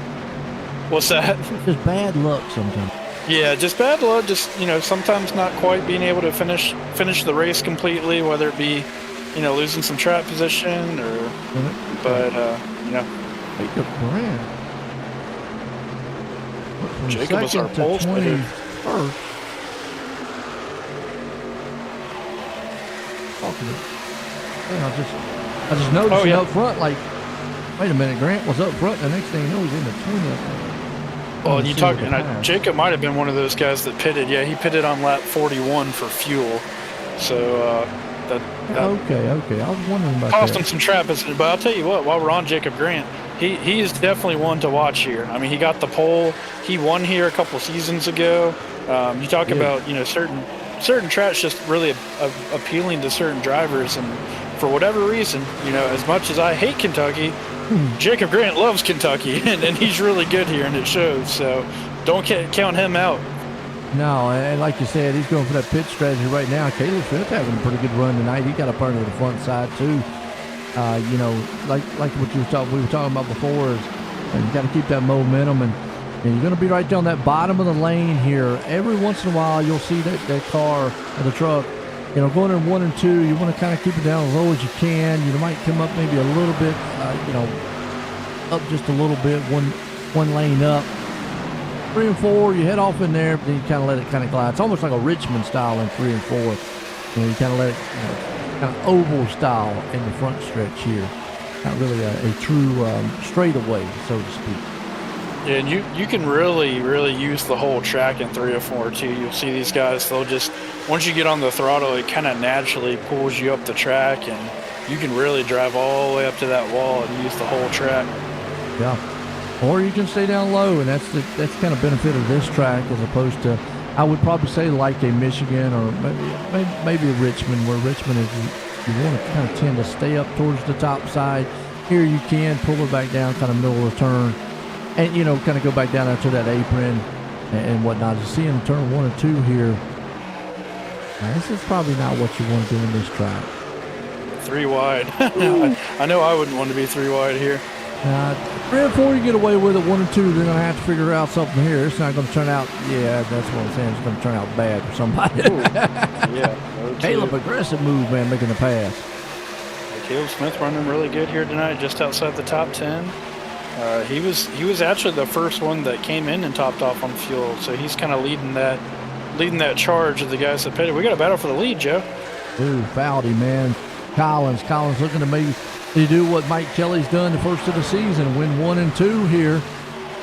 What's that? Just bad luck sometimes. Yeah, just bad luck. Just, you know, sometimes not quite being able to finish the race completely, whether it be, you know, losing some track position or, but you know. Jacob Grant. Jacob was our pole starter. I just noticed up front, like, wait a minute, Grant was up front. The next thing you know, he's in the 20th. Well, you talk, and Jacob might have been one of those guys that pitted. Yeah, he pitted on lap 41 for fuel. So that okay. I was wondering about cost that. him some track position. But I'll tell you what, while we're on Jacob Grant, he is definitely one to watch here. I mean, he got the pole. He won here a couple seasons ago. You talk about, you know, certain tracks just really appealing to certain drivers, and for whatever reason, you know, as much as I hate Kentucky, Jacob Grant loves Kentucky, and he's really good here, and it shows. So don't count him out. No, and like you said, he's going for that pit strategy right now. Caleb Smith having a pretty good run tonight. He got up under the front side too. You know, like what we were talking about before, is you got to keep that momentum, and you're going to be right down that bottom of the lane here. Every once in a while, you'll see that car or the truck, you know, going in 1 and 2. You want to kind of keep it down as low as you can. You might come up maybe a little bit, you know, up just a little bit, one lane up. 3 and 4, you head off in there, but then you kind of let it kind of glide. It's almost like a Richmond style in 3 and 4. You know, you kind of let it, you know, kind of oval style in the front stretch here. Not really a true straightaway, so to speak. Yeah, and you can really use the whole track in 3 or 4 too. You'll see these guys, they'll just, once you get on the throttle, it kind of naturally pulls you up the track, and you can really drive all the way up to that wall and use the whole track. Yeah. Or you can stay down low, and that's kind of benefit of this track as opposed to, I would probably say, like a Michigan or maybe a Richmond, where Richmond is you want to kind of tend to stay up towards the top side. Here you can pull it back down, kind of middle of the turn, and, you know, kind of go back down to that apron and whatnot. You see in turn 1 and 2 here, now, this is probably not what you want to do in this track. 3 wide. I know I wouldn't want to be 3 wide here. 3 and 4, you get away with it. 1 and 2, they're going to have to figure out something here. It's not going to turn out, yeah, that's what I'm saying. It's going to turn out bad for somebody. Yeah. Caleb, aggressive move, man, making the pass. Caleb Smith running really good here tonight, just outside the top 10. He was actually the first one that came in and topped off on fuel, so he's kind of leading that charge of the guys that pitted. We got a battle for the lead, Joe. Ooh, Foudy, man. Collins looking to maybe do what Mike Kelly's done the first of the season, win 1 and 2 here.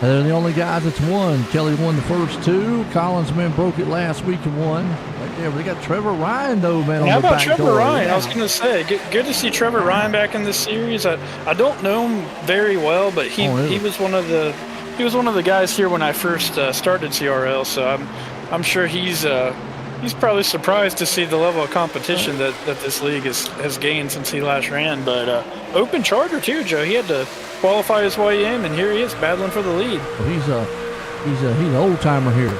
They're the only guys that's won. Kelly won the first 2. Collins, man, broke it last week and won. Right there, we got Trevor Ryan, though, man, on How the about back Trevor door. Ryan? Yeah. I was going to say, good to see Trevor Ryan back in this series. I don't know him very well, but he was one of the guys here when I first started CRL. So I'm sure he's probably surprised to see the level of competition that this league has gained since he last ran. But open charter too, Joe. He had to qualify his way in, and here he is battling for the lead. Well, he's an old timer here.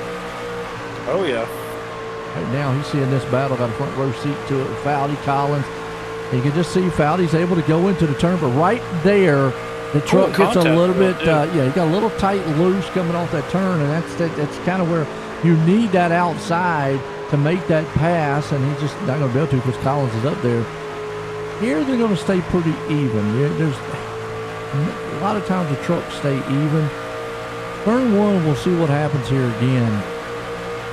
Oh yeah. Right now he's seeing this battle, got a front row seat to it with Foudy, Collins. You can just see Foudy's able to go into the turn, but right there, the truck gets a little bit, he got a little tight loose coming off that turn, and that's kind of where you need that outside to make that pass, and he's just not going to be able to because Collins is up there. Here they're going to stay pretty even. There's a lot of times the trucks stay even. Turn 1, we'll see what happens here again.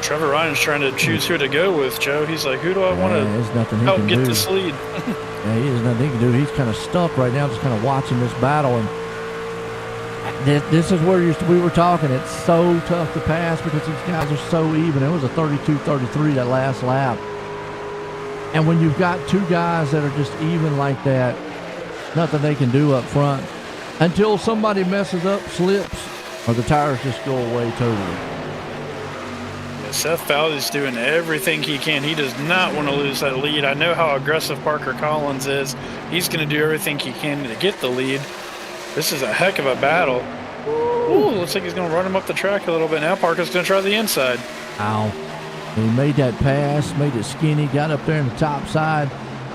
Trevor Ryan's trying to choose who to go with, Joe. He's like, who do I want to help get this lead? Yeah, there's nothing he can do. He's kind of stuck right now, just kind of watching this battle. And this is where we were talking. It's so tough to pass because these guys are so even. It was a 32-33 that last lap. And when you've got 2 guys that are just even like that, nothing they can do up front until somebody messes up, slips, or the tires just go away totally. Seth Fowley's doing everything he can. He does not want to lose that lead. I know how aggressive Parker Collins is. He's going to do everything he can to get the lead. This is a heck of a battle. Ooh, looks like he's going to run him up the track a little bit. Now Parker's going to try the inside. Ow. He made that pass, made it skinny, got up there in the top side,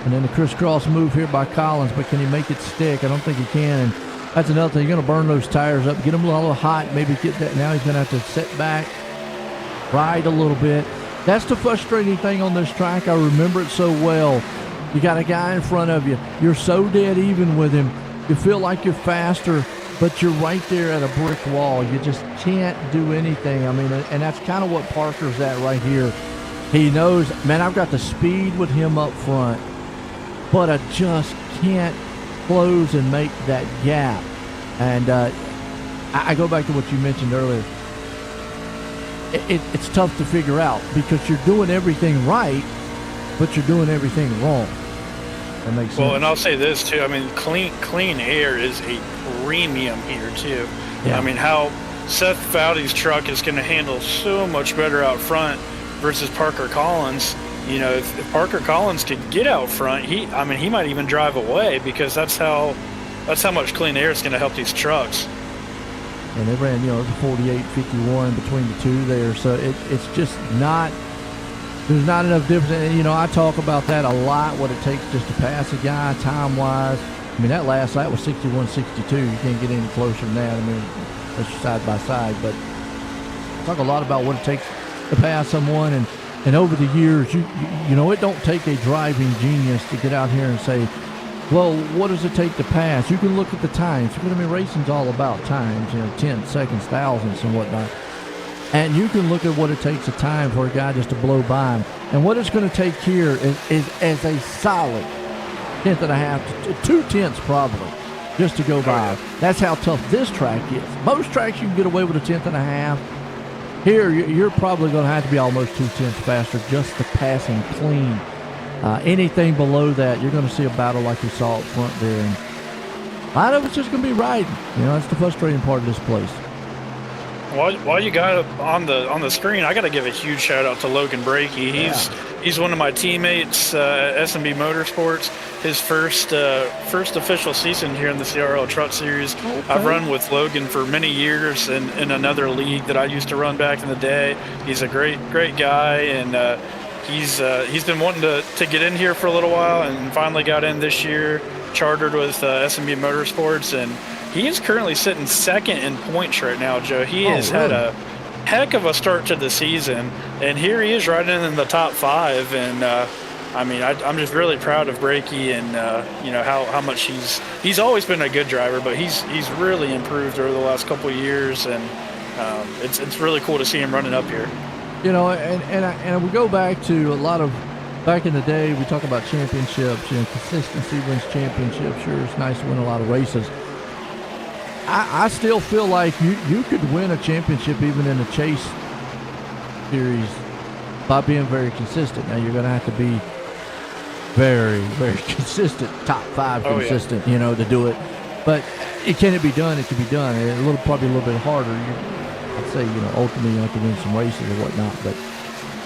and then the crisscross move here by Collins, but can he make it stick? I don't think he can. And that's another thing. You're going to burn those tires up, get them a little hot, maybe get that. Now he's going to have to sit back, ride a little bit. That's the frustrating thing on this track. I remember it so well. You got a guy in front of you. You're so dead even with him. You feel like you're faster, but you're right there at a brick wall. You just can't do anything. I mean, and that's kind of what Parker's at right here. He knows, man, I've got the speed with him up front, but I just can't close and make that gap. And I go back to what you mentioned earlier. It's tough to figure out because you're doing everything right, but you're doing everything wrong. That makes sense. Well, and I'll say this too. I mean, clean air is a premium here too. Yeah. I mean, how Seth Fowley's truck is going to handle so much better out front versus Parker Collins. You know, if Parker Collins could get out front, he might even drive away because that's how much clean air is going to help these trucks. And they ran, it was a 48-51 between the two there. So it's just not, there's not enough difference. And, I talk about that a lot, what it takes just to pass a guy time-wise. I mean, that last lap was 61-62. You can't get any closer than that. I mean, that's side by side. But I talk a lot about what it takes to pass someone. And over the years, it don't take a driving genius to get out here and say, well, what does it take to pass? You can look at the times. I mean, racing's all about times, 10 seconds, thousandths, and whatnot. And you can look at what it takes a time for a guy just to blow by him. And what it's going to take here is as a solid 10th and a half, 2/10 probably, just to go by. That's how tough this track is. Most tracks you can get away with a 10th and a half. Here, you're probably going to have to be almost 2/10 faster just to pass him clean. Anything below that, you're going to see a battle like we saw up front there. And a lot of it's just going to be riding. That's the frustrating part of this place. While you got it on the screen, I got to give a huge shout out to Logan Brakey. He's one of my teammates at S&B Motorsports. His first official season here in the CRL Truck Series. Okay. I've run with Logan for many years in another league that I used to run back in the day. He's a great guy, and he's been wanting to get in here for a little while, and finally got in this year. Chartered with S&B Motorsports, and he is currently sitting second in points right now, Joe. He has had a heck of a start to the season, and here he is riding in the top 5. And I'm just really proud of Brakey, and how much he's always been a good driver, but he's really improved over the last couple of years, and it's really cool to see him running up here. And we go back to a lot of back in the day. We talk about championships. Consistency wins championships. Sure, it's nice to win a lot of races. I still feel like you could win a championship even in the Chase series by being very consistent. Now you're going to have to be very, very consistent, top 5 consistent, to do it. But can it be done? It can be done. Probably a little bit harder. I'd say, ultimately you have to win some races or whatnot. But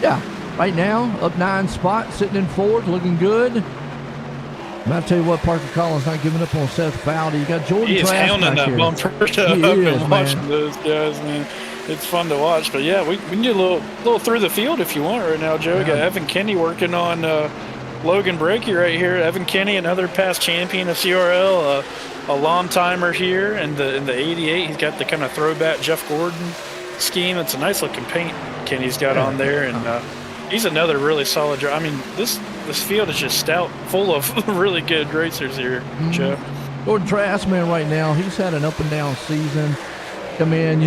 yeah, right now up 9 spots, sitting in 4th, looking good. And I'll tell you what, Parker Collins not giving up on Seth Fowley. You got Jordan Trask back here. He is hounding that bumper. I've been watching those guys, man. It's fun to watch. But yeah, we can do a little through the field if you want right now, Joe. We got Evan Kinney working on Logan Brakey right here. Evan Kinney, another past champion of CRL, a long timer here in the 88. He's got the kind of throwback Jeff Gordon scheme. It's a nice looking paint Kinney's got on there, and he's another really solid driver. I mean, this field is just stout, full of really good racers here, Joe. Jordan Trask, man, right now, he's had an up and down season. Come in,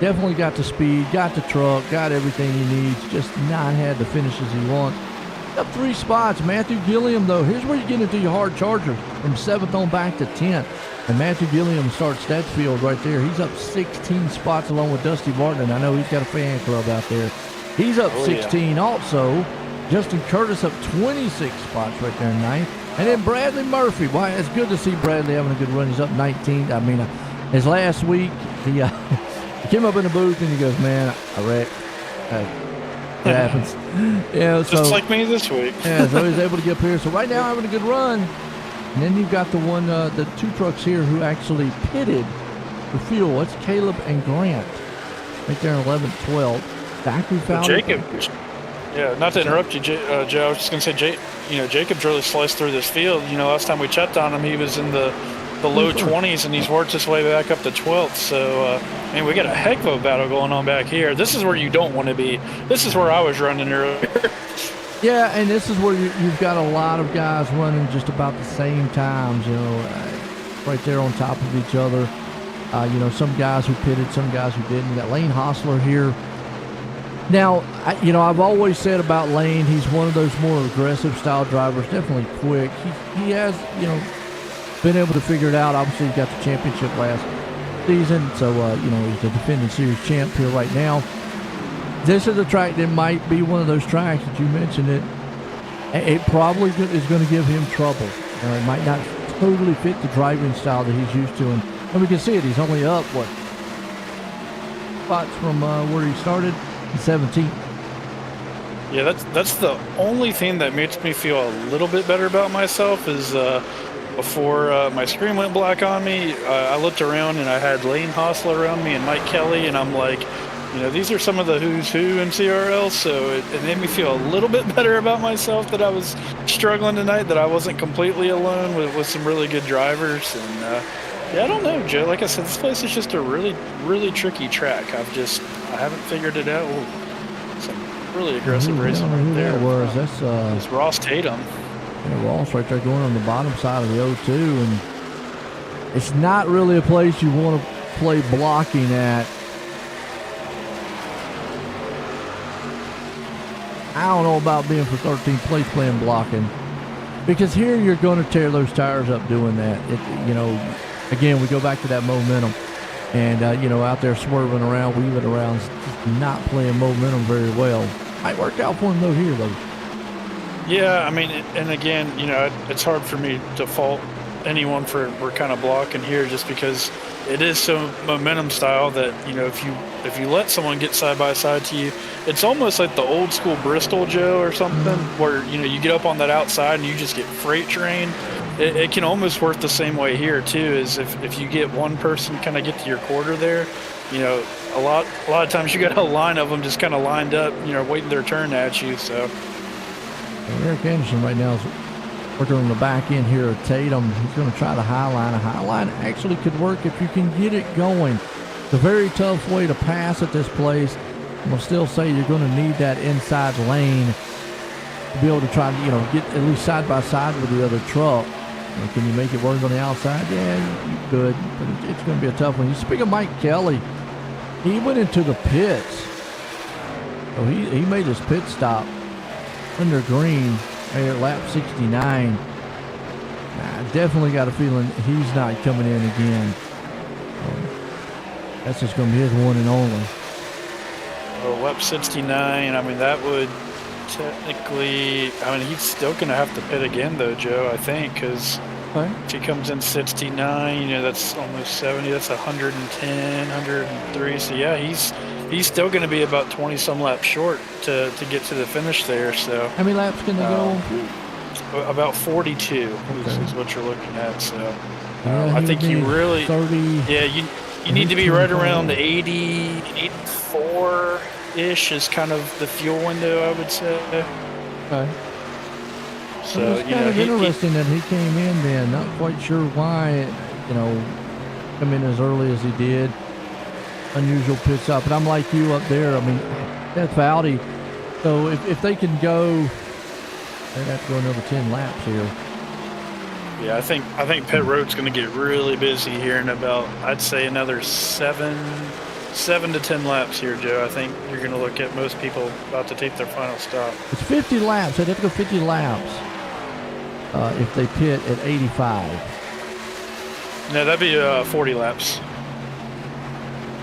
definitely got the speed, got the truck, got everything he needs, just not had the finishes he wants. Up 3 spots. Matthew Gilliam, though, here's where you get into your hard charger from 7th on back to 10th. And Matthew Gilliam starts that field right there. He's up 16 spots along with Dusty Martin. And I know he's got a fan club out there. He's up 16 also. Justin Curtis up 26 spots right there in 9th. And then Bradley Murphy. Why, it's good to see Bradley having a good run. He's up 19th. I mean, his last week, he came up in the booth and he goes, man, I wrecked. It happens. Yeah, so Just like me this week. yeah, so he's able to get up here. So right now having a good run. And then you've got the two trucks here who actually pitted for fuel. It's Caleb and Grant. Right there in 11th, 12th. Factory foul. Jacob. Yeah, not to interrupt you, Joe. I was just gonna say, Jacob's really sliced through this field. Last time we checked on him, he was in the low 20s, and he's worked his way back up to 12th. So, we got a heck of a battle going on back here. This is where you don't want to be. This is where I was running earlier. Yeah, and this is where you've got a lot of guys running just about the same times, right there on top of each other. Some guys who pitted, some guys who didn't. You got Lane Hostler here. Now, I've always said about Lane, he's one of those more aggressive style drivers, definitely quick. He has, been able to figure it out. Obviously, he got the championship last season, so, he's the defending series champ here right now. This is a track that might be one of those tracks that you mentioned it probably is going to give him trouble. It might not totally fit the driving style that he's used to, and we can see it. He's only up, spots from where he started, 17th. Yeah, that's the only thing that makes me feel a little bit better about myself is before my screen went black on me, I looked around and I had Lane Hostler around me and Mike Kelly, and I'm like, these are some of the who's who in CRL, so it made me feel a little bit better about myself that I was struggling tonight, that I wasn't completely alone with some really good drivers. And I don't know, Joe. Like I said, this place is just a really, really tricky track. I haven't figured it out. Ooh, some really aggressive racing right there. That's Ross Tatum. Yeah, Ross right there going on the bottom side of the O2, and it's not really a place you want to play blocking at. I don't know about being for 13th place playing blocking, because here you're going to tear those tires up doing that. Again, we go back to that momentum, and out there swerving around, weaving around, just not playing momentum very well. Might work out for him here though. Yeah, and again, it's hard for me to fault anyone for we're kind of blocking here, just because it is so momentum style that if you let someone get side by side to you, it's almost like the old school Bristol, Joe, or something, where you get up on that outside and you just get freight trained. It can almost work the same way here too, is if you get one person kind of get to your quarter there, a lot of times you got a line of them just kind of lined up, waiting their turn at you. So Eric Anderson right now is working on the back end here of Tatum. He's going to try the high line. A high line actually could work if you can get it going. It's a very tough way to pass at this place. I'm going to still say you're going to need that inside lane to be able to try to, get at least side by side with the other truck. Can you make it work on the outside? Yeah, you could, but it's going to be a tough one. Speaking of Mike Kelly, he went into the pits. So he made his pit stop under green right at lap 69. I definitely got a feeling he's not coming in again. That's just going to be his one and only. Well, lap 69, that would technically, he's still going to have to pit again, though, Joe, I think, because if he comes in 69, that's almost 70. That's 110, 103. So, yeah, he's still going to be about 20-some laps short to get to the finish there. So how many laps can they go? About 42 is what you're looking at. So I think you really, 30. Yeah, you need to be right around 80, 84-ish is kind of the fuel window, I would say. Okay. So it's kind of interesting that he came in then. Not quite sure why, come in as early as he did. Unusual pit stop, but I'm like you up there. That's Audi. So if they can go, they'd have to go another 10 laps here. Yeah, I think pit road's going to get really busy here in about, I'd say, another 7 to 10 laps here, Joe. I think you're going to look at most people about to take their final stop. It's 50 laps. They'd have to go 50 laps if they pit at 85. No, that'd be 40 laps.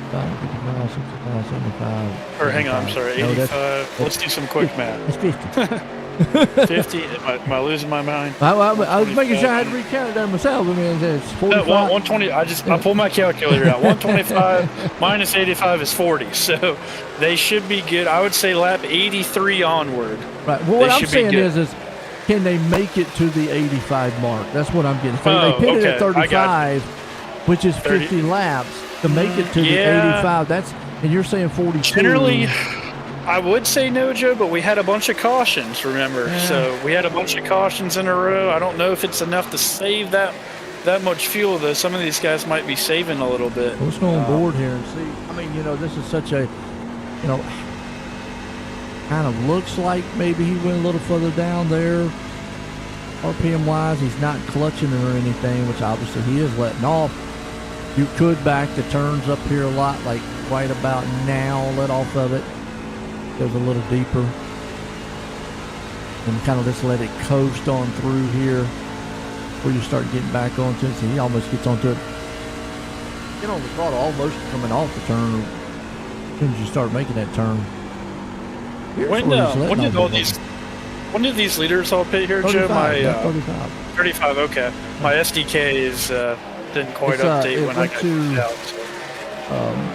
55, 65, 75. Or hang on, I'm sorry, 85. Let's do some quick math. It's 50. 50. Am I losing my mind? I was making sure I had to recount it there myself. I mean, it's 45. No, 120. I pulled my calculator out. 125 minus 85 is 40. So they should be good. I would say lap 83 onward. Right. Well, what I'm saying is can they make it to the 85 mark? That's what I'm getting. They pitted at 35, which is 50 laps to make it to the 85. And you're saying 42. Generally, I would say no, Joe, but we had a bunch of cautions, remember? Yeah. So we had a bunch of cautions in a row. I don't know if it's enough to save that much fuel, though. Some of these guys might be saving a little bit. Let's go on board here and see. I mean, this is such a, kind of looks like maybe he went a little further down there. RPM-wise, he's not clutching or anything, which obviously he is letting off. You could back the turns up here a lot, like right about now, let off of it. Goes a little deeper. And kind of just let it coast on through here before you start getting back onto it. So he almost gets onto it. Get on the throttle almost coming off the turn as soon as you start making that turn. When did these leaders all pit here, 35, Joe? My 35. 35. Okay. My SDK is didn't quite update when I got it out. So.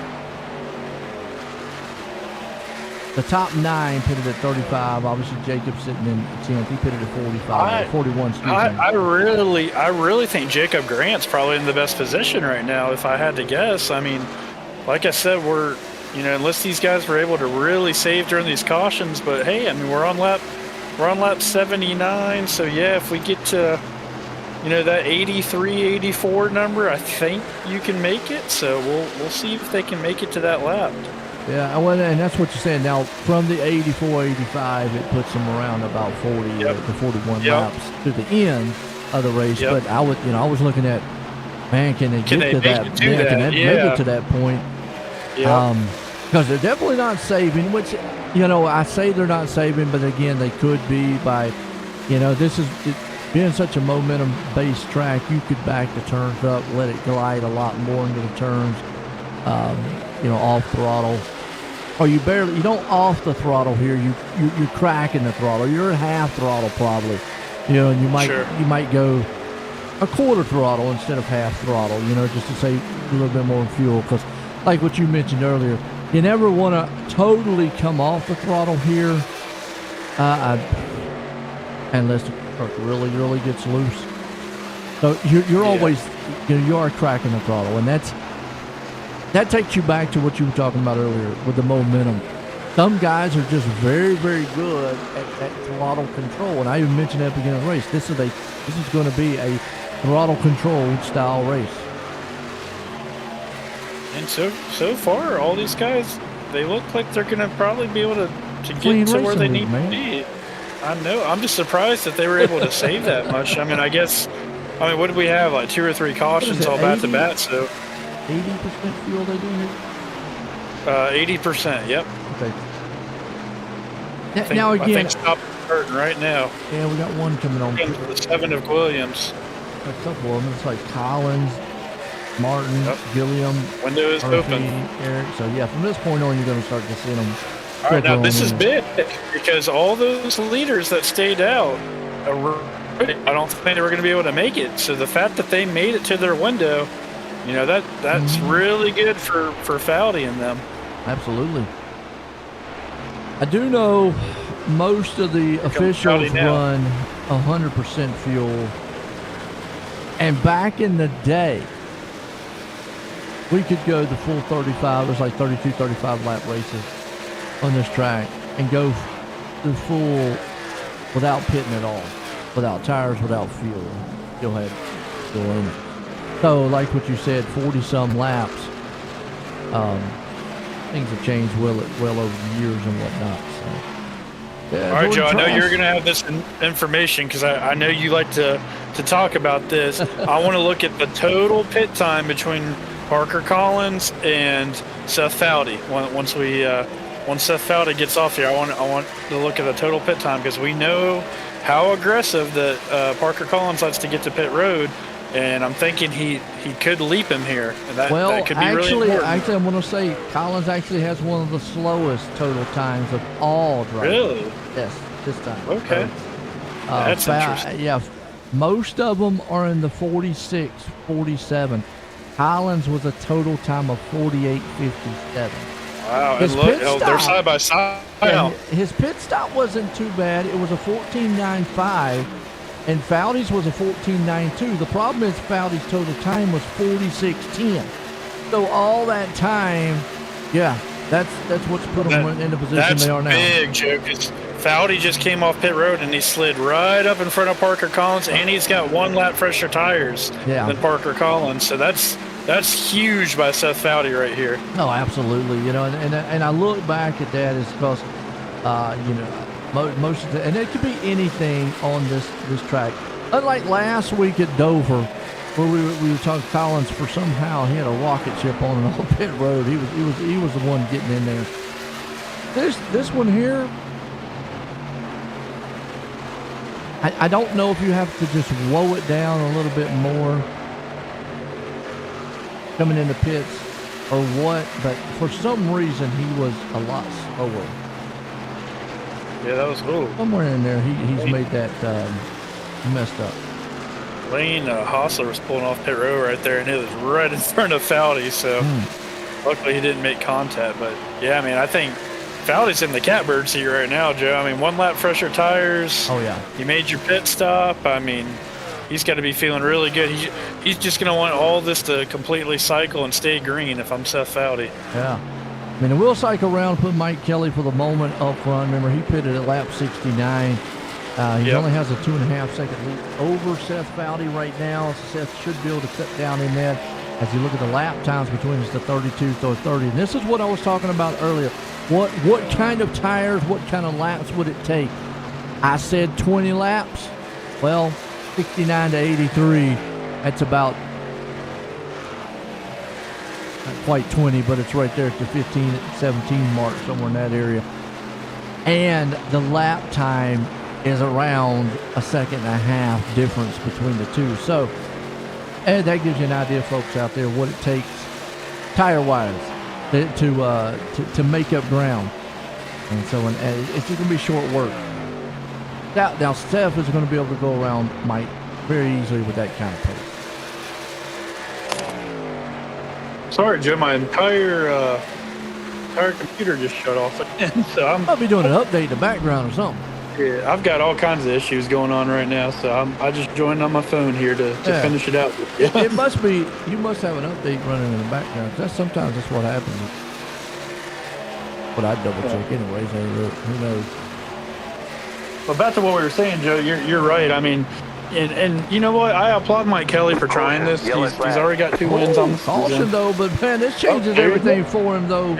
The top 9 pitted at 35. Obviously, Jacob's sitting in 10th. He pitted at 45, 41. Excuse me. I really think Jacob Grant's probably in the best position right now, if I had to guess. I mean, like I said, we're unless these guys were able to really save during these cautions, but hey, I mean, we're on lap 79. So yeah, if we get to that 83, 84 number, I think you can make it. So we'll see if they can make it to that lap. Yeah, well, and that's what you're saying. Now, from the 84, 85, it puts them around about 40 to 41 laps to the end of the race. But I was looking at, man, can they get to that? Can they make it to that point? Because they're definitely not saving, which, I say they're not saving, but again, they could be by, this is being such a momentum-based track, you could back the turns up, let it glide a lot more into the turns. Off throttle, or you don't off the throttle here. You're cracking the throttle. You're at half throttle probably, and you might go a quarter throttle instead of half throttle, just to save a little bit more fuel. Because, like what you mentioned earlier, you never want to totally come off the throttle here, unless the truck really, really gets loose. So you're always, you are cracking the throttle, and that takes you back to what you were talking about earlier with the momentum. Some guys are just very, very good at throttle control, and I even mentioned at the beginning of the race. This is going to be a throttle controlled style race. And so far, all these guys, they look like they're going to probably be able to get to where they need to be. I know. I'm just surprised that they were able to save that much. I mean, what did we have? Like 2 or 3 cautions all back to back, so. 80% fuel they doing here? 80%, yep. Okay. Now again, I think stop hurting right now. Yeah, we got one coming on. The 7 of Williams. A couple of them. It's like Collins, Martin, Gilliam. Window is Murphy, open. Eric. So yeah, from this point on, you're going to start to see them. All right, now this is big because all those leaders that stayed out, I don't think they were going to be able to make it. So the fact that they made it to their window, that's really good for Foudy and them. Absolutely. I do know most of the officials run 100% fuel. And back in the day, we could go the full 35. There's like 32, 35 lap races on this track and go the full without pitting at all, without tires, without fuel. Still had fuel in it. So, like what you said, 40-some laps. Things have changed well over the years and whatnot. So, yeah, all right, Joe, I know you're going to have this information because I know you like to talk about this. I want to look at the total pit time between Parker Collins and Seth Foudy. Once Seth Foudy gets off here, I want to look at the total pit time because we know how aggressive that Parker Collins likes to get to pit road. And I'm thinking he could leap him here. And that could be really important. Actually, I'm going to say Collins actually has one of the slowest total times of all drivers. Really? Yes. this time. Okay. That's interesting. Yeah, most of them are in the 46, 47. Collins was a total time of 48.57. Wow, His and look, pit they're stop- side by side Yeah, now. his pit stop wasn't too bad. It was a 14.95, and Foudy's was a 14.92. The problem is Foudy's total time was 46.10. So all that time, yeah, that's what's put them in the position they are now. That's big, Joe, because Foudy just came off pit road and he slid right up in front of Parker Collins, and he's got 1 lap fresher tires than Parker Collins. So that's huge by Seth Foudy right here. No, absolutely. You know, and I look back at that is because, you know, most of the, and it could be anything on this track. Unlike last week at Dover, where we were talking Collins for somehow he had a rocket ship on an old pit road. He was the one getting in there. This one here, I don't know if you have to just slow it down a little bit more coming in the pits or what, but for some reason he was a lot slower. Yeah, that was cool. Somewhere in there he's made that messed up. Lane Hossler was pulling off pit road right there, and it was right in front of Foudy, so luckily he didn't make contact. But yeah, I mean, I think Foudy's in the catbird seat right now, Joe. I mean, 1 lap fresher tires. Oh yeah. You made your pit stop. I mean, he's got to be feeling really good. He's just going to want all this to completely cycle and stay green if I'm Seth Foudy. Yeah. I mean, we'll cycle around, put Mike Kelly for the moment up front. Remember, he pitted at lap 69. He only has a 2.5 second lead over Seth Foudy right now. So Seth should be able to cut down in that. As you look at the lap times between us, the 32 to 30. And this is what I was talking about earlier. What kind of tires, what kind of laps would it take? I said 20 laps. Well, 69 to 83, that's about not quite 20, but it's right there at the 15, 17 mark, somewhere in that area. And the lap time is around 1.5 seconds difference between the two. So, and that gives you an idea, folks out there, what it takes tire-wise to make up ground. And so it's going to be short work. Now, Steph is going to be able to go around Mike very easily with that kind of pace. Sorry, Joe, my entire computer just shut off again. So I'll be doing an update in the background or something. Yeah, I've got all kinds of issues going on right now, so I just joined on my phone here to finish it out. It must be, you must have an update running in the background. Sometimes that's what happens. But I'd double check anyways. Who knows? Well, back to what we were saying, Joe, you're right. I mean, and you know what? I applaud Mike Kelly for trying this. He's already got 2 wins on the caution though, but man, this changes everything for him though.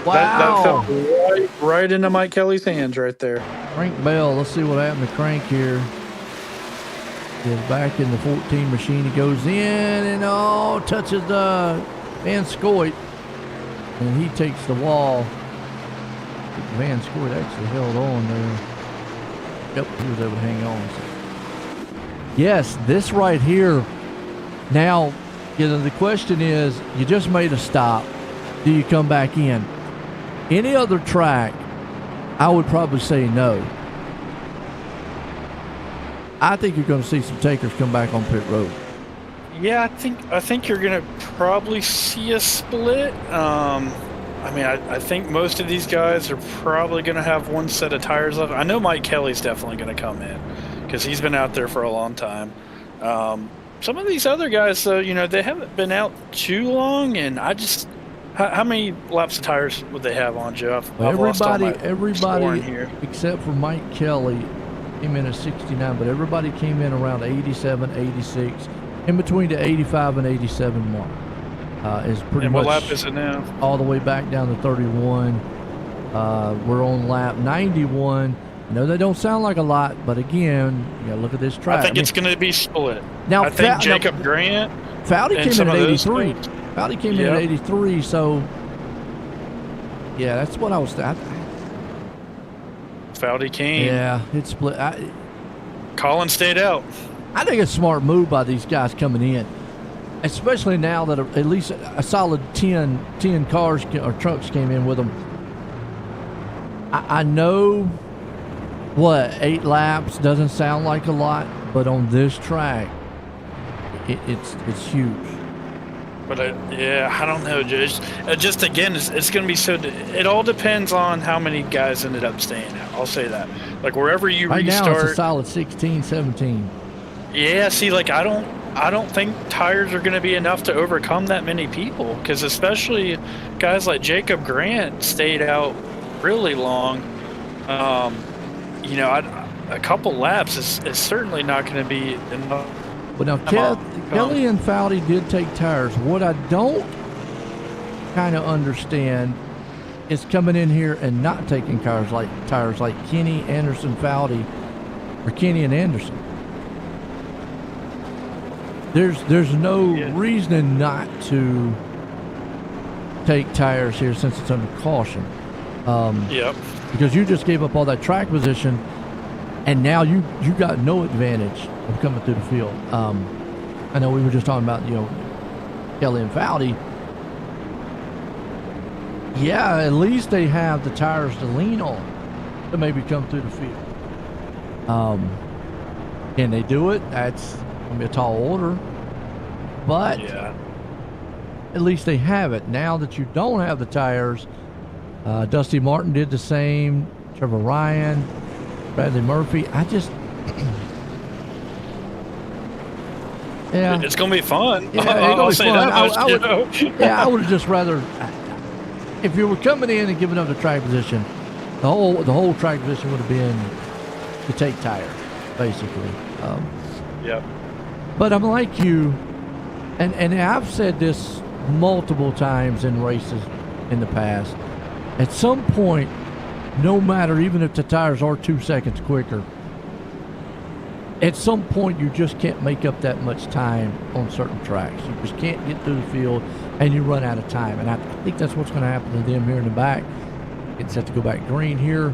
Wow. That fell right into Mike Kelly's hands right there. Crank Bell, let's see what happened to Crank here. He's back in the 14 machine. He goes in and touches Van Scoit. And he takes the wall. Van Scoit actually held on there. Yep, he was able to hang on. So. Yes, this right here. Now, the question is, you just made a stop. Do you come back in? Any other track, I would probably say no. I think you're going to see some takers come back on pit road. Yeah, I think you're going to probably see a split. I mean, I think most of these guys are probably going to have 1 set of tires left. I know Mike Kelly's definitely going to come in because he's been out there for a long time. Some of these other guys, though, they haven't been out too long, and I just... How many laps of tires would they have on, Jeff? Everybody here, except for Mike Kelly, came in at 69, but everybody came in around 87, 86, in between the 85 and 87 mark. Is pretty much. What lap is it now? All the way back down to 31. We're on lap 91. I know they don't sound like a lot, but again, you got to look at this track. I think it's going to be split. Now, I think Jacob Grant. Foudy came in at 83. Foudy came in at 83, so yeah, that's what I was. Foudy came. Yeah, it's split. Colin stayed out. I think it's a smart move by these guys coming in, especially now that at least a solid 10 cars or trucks came in with them. I know what, 8 laps doesn't sound like a lot, but on this track, it's huge. But I don't know, just again, it's going to be so. It all depends on how many guys ended up staying out. I'll say that. Like wherever you right restart, now it's a solid 16, 17. Yeah, see, like I don't think tires are going to be enough to overcome that many people, because especially guys like Jacob Grant stayed out really long. You know, a couple laps is certainly not going to be enough. But now Kelly and Foudy did take tires. What I don't kind of understand is coming in here and not taking tires like Kenny, Anderson, Foudy, or Kenny and Anderson. There's no reason not to take tires here since it's under caution. Yep. Because you just gave up all that track position, and now you got no advantage of coming through the field. I know we were just talking about, Kelly and Foudy. Yeah, at least they have the tires to lean on to maybe come through the field. Can they do it? That's going to be a tall order. But at least they have it. Now that you don't have the tires, Dusty Martin did the same, Trevor Ryan, Bradley Murphy. Yeah, it's gonna be fun. Yeah, I'll say that much. I would have just rather, if you were coming in and giving up the track position, the whole track position would have been to take tires, basically. Yep. But I'm like you, and I've said this multiple times in races in the past. At some point, no matter, even if the tires are 2 seconds quicker, at some point you just can't make up that much time on certain tracks. You just can't get through the field, and you run out of time. And I think that's what's going to happen to them here in the back. It's set to go back green here.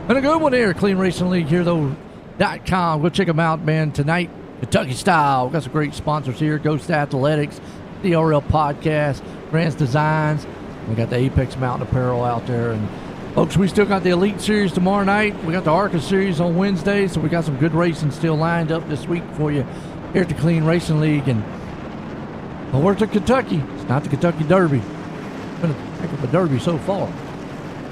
And a good one here, Clean Racing League here, though.com. Go check them out, man. Tonight, Kentucky Style. We've got some great sponsors here. Ghost Athletics, the RL Podcast, Grant's Designs. We got the Apex Mountain Apparel out there. And folks, we still got the Elite Series tomorrow night. We got the ARCA Series on Wednesday, so we got some good racing still lined up this week for you here at the Clean Racing League. And well, we're to Kentucky. It's not the Kentucky Derby. It's been a heck of a derby so far.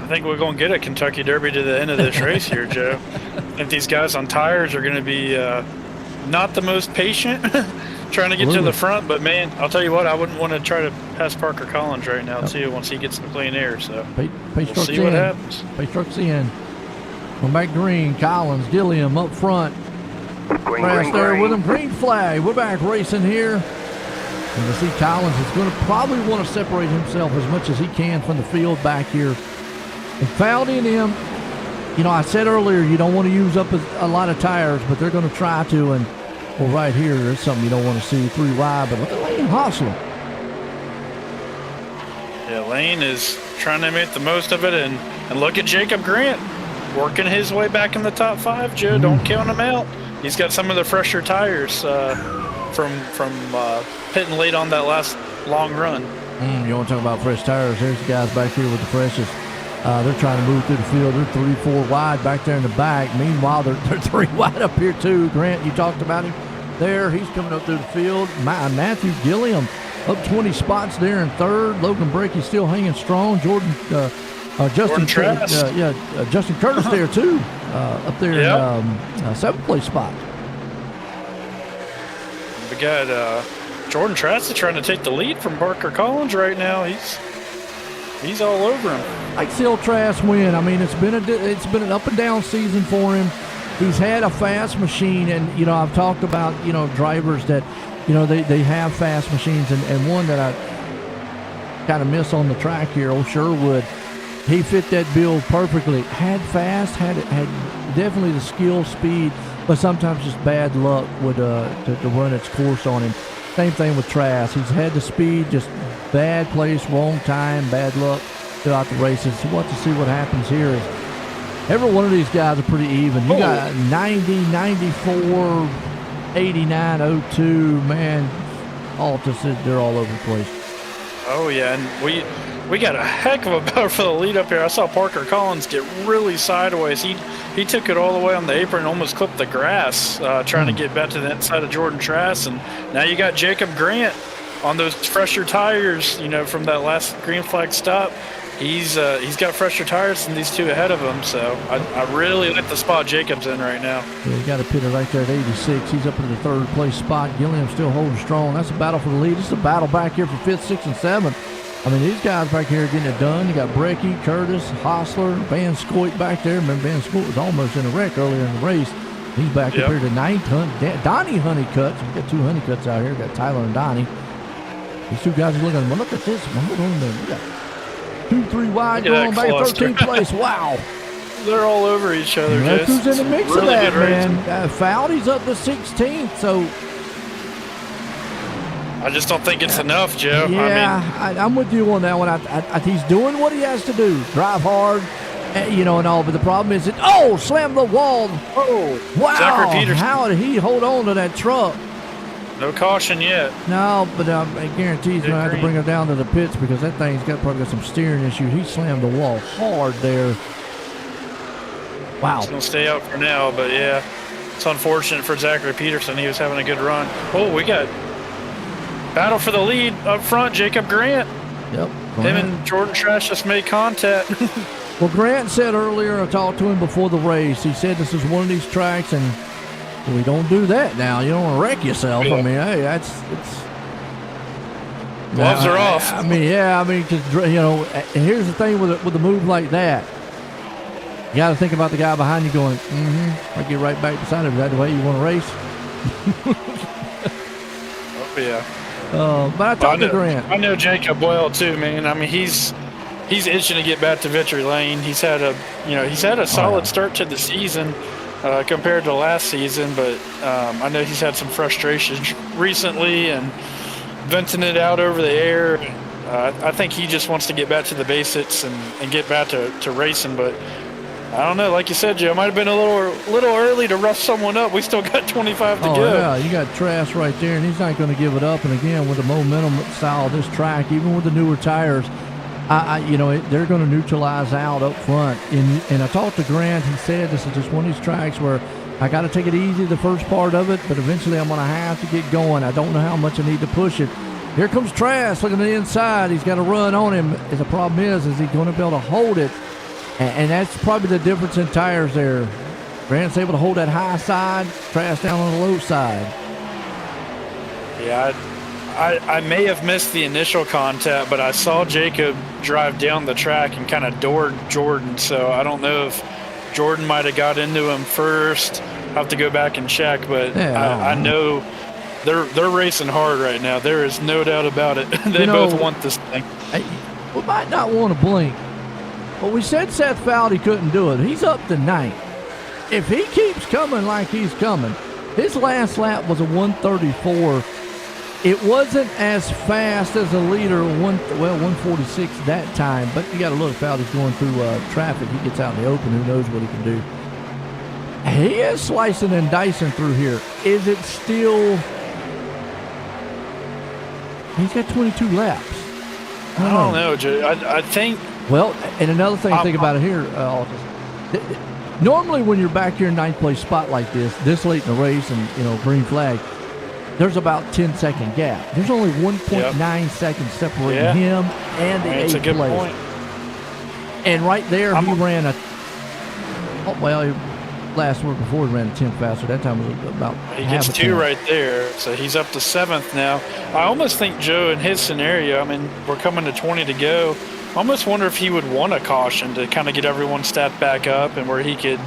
I think we're going to get a Kentucky Derby to the end of this race here, Joe. I think these guys on tires are going to be not the most patient trying to get to the front, but man, I'll tell you what, I wouldn't want to try to pass Parker Collins right now too once he gets in the clean air. So we'll see what happens. Pace truck's in. Come back green. Collins, Gilliam up front. Grass there with him. Green flag. We're back racing here. And you see Collins is going to probably want to separate himself as much as he can from the field back here. And Foudy and him, I said earlier you don't want to use up a lot of tires, but they're going to try to. And well, right here, there's something you don't want to see 3 wide, but look at Lane Hostler. Yeah, Lane is trying to make the most of it, and look at Jacob Grant working his way back in the top 5, Joe. Don't count him out. He's got some of the fresher tires from pitting late on that last long run. You want to talk about fresh tires? There's the guys back here with the freshest. They're trying to move through the field. They're 3-4 wide back there in the back. Meanwhile, they're 3 wide up here too. Grant, you talked about him there. He's coming up through the field. Matthew Gilliam up 20 spots there in 3rd. Logan Breaky still hanging strong. Justin Curtis there too, up there in 7th place spot. We got Jordan Trask trying to take the lead from Parker Collins right now. He's all over him. Like see old Trask win. I mean, it's been an up and down season for him. He's had a fast machine, and I've talked about drivers that they have fast machines, and one that I kind of miss on the track here, old Sherwood. He fit that bill perfectly. Had fast, had definitely the skill, speed, but sometimes just bad luck would to run its course on him. Same thing with Trask. He's had the speed, just bad place, wrong time, bad luck throughout the races. So we'll have to see what happens here. Every one of these guys are pretty even. You got 90, 94, 89, 02, man. All just they're all over the place. Oh yeah, and we got a heck of a battle for the lead up here. I saw Parker Collins get really sideways. He took it all the way on the apron and almost clipped the grass, trying to get back to the inside of Jordan Trask. And now you got Jacob Grant on those fresher tires, from that last green flag stop. He's got fresher tires than these two ahead of him, so I really like the spot Jacob's in right now. Yeah, you got to pit it right there at 86. He's up in the third place spot. Gilliam still holding strong. That's a battle for the lead. This is a battle back here for 5th, 6th, and 7th. I mean, these guys back here are getting it done. You got Brecky, Curtis, Hostler, Van Scoit back there. Remember, Van Scoit was almost in a wreck earlier in the race. He's back up here to 9th. Donnie Honeycutt. So we got 2 Honeycutts out here. We got Tyler and Donnie. These 2 guys are looking. Well, look at this. Hold on a minute. We got 2, 3 wide going back 13th place. Wow. They're all over each other. Look who's in the mix really of that, man. Foudy's up to 16th, so I just don't think it's enough, Joe. yeah, I'm with you on that one. He's doing what he has to do, drive hard, and all. But the problem is, slam the wall. Oh, wow! Zachary Peterson. How did he hold on to that truck? No caution yet. No, but I guarantee he's going to have to bring him down to the pits because that thing's probably got some steering issues. He slammed the wall hard there. Wow. He's going to stay out for now, but yeah, it's unfortunate for Zachary Peterson. He was having a good run. Oh, we got battle for the lead up front. Jacob Grant. Yep. Him and Jordan Trask just made contact. Well, Grant said earlier, I talked to him before the race. He said this is one of these tracks, and we don't do that now. You don't want to wreck yourself. Yeah. I mean, hey, Gloves are off. Because here's the thing with a move like that. You got to think about the guy behind you going, I get right back beside him. Is that the way you want to race? Oh, yeah. But I talked to Grant. I know Jacob well too, man. I mean, he's itching to get back to victory lane. He's had a solid start to the season compared to last season, but I know he's had some frustration recently and venting it out over the air. I think he just wants to get back to the basics and get back to racing, but I don't know. Like you said, Joe, might have been a little early to rough someone up. We still got 25 to go. Yeah, you got Trask right there, and he's not going to give it up. And again, with the momentum style of this track, even with the newer tires, they're going to neutralize out up front. And I talked to Grant. He said this is just one of these tracks where I got to take it easy the first part of it, but eventually I'm going to have to get going. I don't know how much I need to push it. Here comes Trask looking at the inside. He's got to run on him. And the problem is he going to be able to hold it? And that's probably the difference in tires there. Grant's able to hold that high side, Trask down on the low side. Yeah, I may have missed the initial contact, but I saw Jacob drive down the track and kind of doored Jordan. So I don't know if Jordan might have got into him first. I'll have to go back and check, but I know they're racing hard right now. There is no doubt about it. They both want this thing. We might not want to blink. But we said Seth Foudy couldn't do it. He's up to 9th. If he keeps coming like he's coming, his last lap was a 134. It wasn't as fast as a leader, 146 that time. But you got to look, Foudy's going through traffic. He gets out in the open. Who knows what he can do? He is slicing and dicing through here. Is it still? He's got 22 laps. I don't know, Joe. I think. Well, and another thing to think about it here, normally when you're back here in 9th place spot like this late in the race and, green flag, there's about 10-second gap. There's only 1.9 seconds separating him and the 8th place. That's a good point. And right there, he ran last week before he ran a 10 faster. That time was about he gets 2 right there, so he's up to 7th now. I almost think, Joe, in his scenario, I mean, we're coming to 20 to go. I almost wonder if he would want a caution to kind of get everyone stacked back up and where he could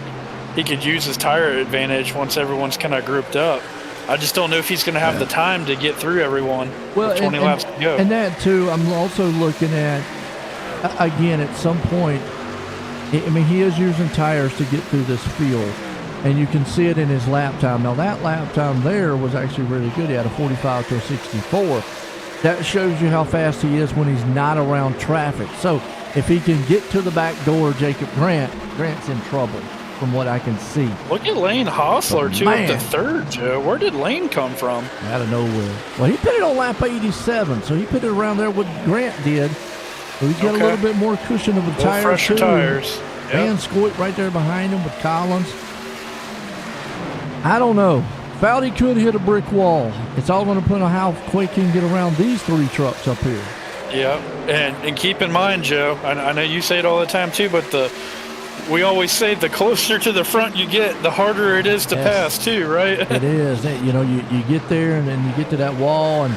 use his tire advantage once everyone's kind of grouped up. I just don't know if he's going to have the time to get through everyone with 20 laps to go. And that, too, I'm also looking at, again, at some point, I mean, he is using tires to get through this field, and you can see it in his lap time. Now, that lap time there was actually really good. He had a 45 to a 64. That shows you how fast he is when he's not around traffic. So if he can get to the back door, Jacob Grant's in trouble. from what I can see. Look at Lane Hostler, too, up to Man. third, Joe. Where did Lane come from? Out of nowhere. Well, he pitted on lap 87, so he pitted around there what Grant did. So he's got a Okay. little bit more cushion of a Little tire, fresher too. tires. Van Scoit right there behind him with Collins. I don't know. Foudy could hit a brick wall. It's all going to put on how quick he can get around these three trucks up here. Yeah, and keep in mind, Joe, I know you say it all the time too, but we always say the closer to the front you get, the harder it is to Yes. pass too, right? It is. You know, you get there and then you get to that wall, and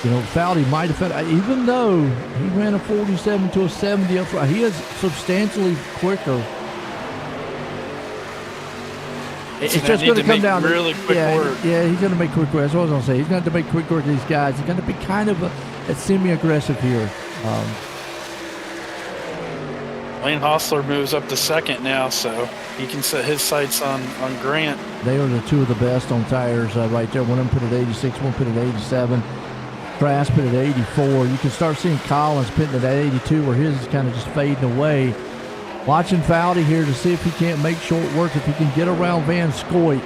you know, Foudy might have fed, even though he ran a 47 to a 70 up front, he is substantially quicker. It's So they just need going to to come make down really quick yeah, work. Yeah, he's going to make quick work. That's what I was going to say. He's going to have to make quick work of these guys. He's going to be kind of a semi-aggressive here. Lane Hostler moves up to second now, so he can set his sights on Grant. They are the two of the best on tires right there. One of them put at 86, one put at 87. Trask put at 84. You can start seeing Collins pitting at 82, where his is kind of just fading away. Watching Foudy here to see if he can't make short work, if he can get around Van Scoit.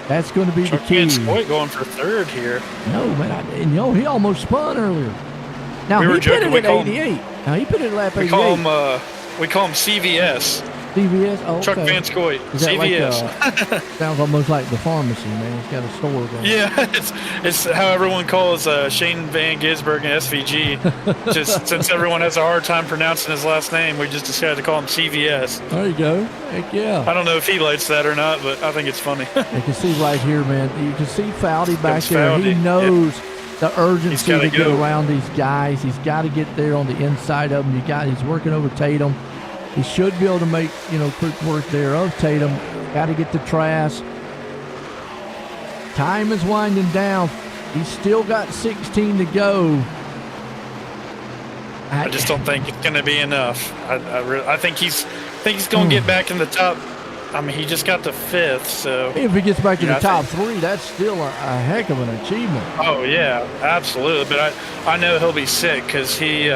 That's going to be the key. Van Scoit going for third here. No, man. And you know, he almost spun earlier. Now, We were he joking, pitted we at call him- 88. Now, he pitted at lap 88. We call him CVS, CVS? Oh, Chuck okay. Van Scoit. Is that CVS. like, sounds almost like the pharmacy, man. He's got a store going. Yeah, it's how everyone calls Shane Van Gisbergen SVG. Just since everyone has a hard time pronouncing his last name, we just decided to call him CVS. There you go. Heck yeah. I don't know if he likes that or not, but I think it's funny. You can see right here, man. You can see Foudy back Comes there. He Foudy. knows the urgency gotta to get go. around these guys. He's got to get there on the inside of them. He's working over Tatum. He should be able to make, quick work there of Tatum. Got to get to Trask. Time is winding down. He's still got 16 to go. I just don't think it's going to be enough. I think he's going to get back in the top. I mean, he just got to fifth, so. If he gets back to Yeah, the I top three, that's still a heck of an achievement. Oh yeah, absolutely. But I know he'll be sick because he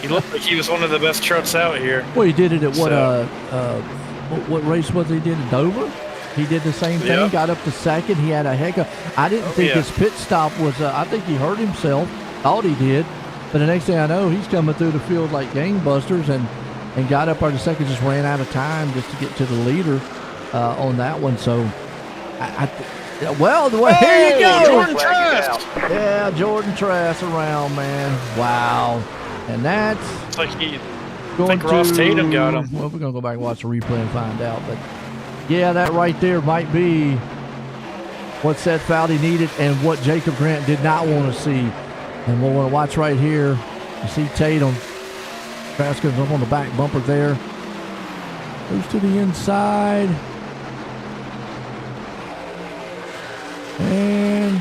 looked like he was one of the best trucks out here. Well, he did it at So- what race was he did at Dover? He did the same thing. Yeah. Got up to second. He had a heck of. I didn't think yeah. his pit stop was. I think he hurt himself. Thought he did, but the next thing I know, he's coming through the field like gangbusters and got up there to second. Just ran out of time just to get to the leader on that one. So, well, here you go. Jordan Trask. Yeah, Jordan Trask around, man. Wow, and that's. It's like he. Going think Ross Tatum got him. Well, we're going to go back and watch the replay and find out. But, yeah, that right there might be what Seth Foudy needed and what Jacob Grant did not want to see. And we'll want to watch right here. You see Tatum. Trask goes up on the back bumper there. Goes to the inside. And...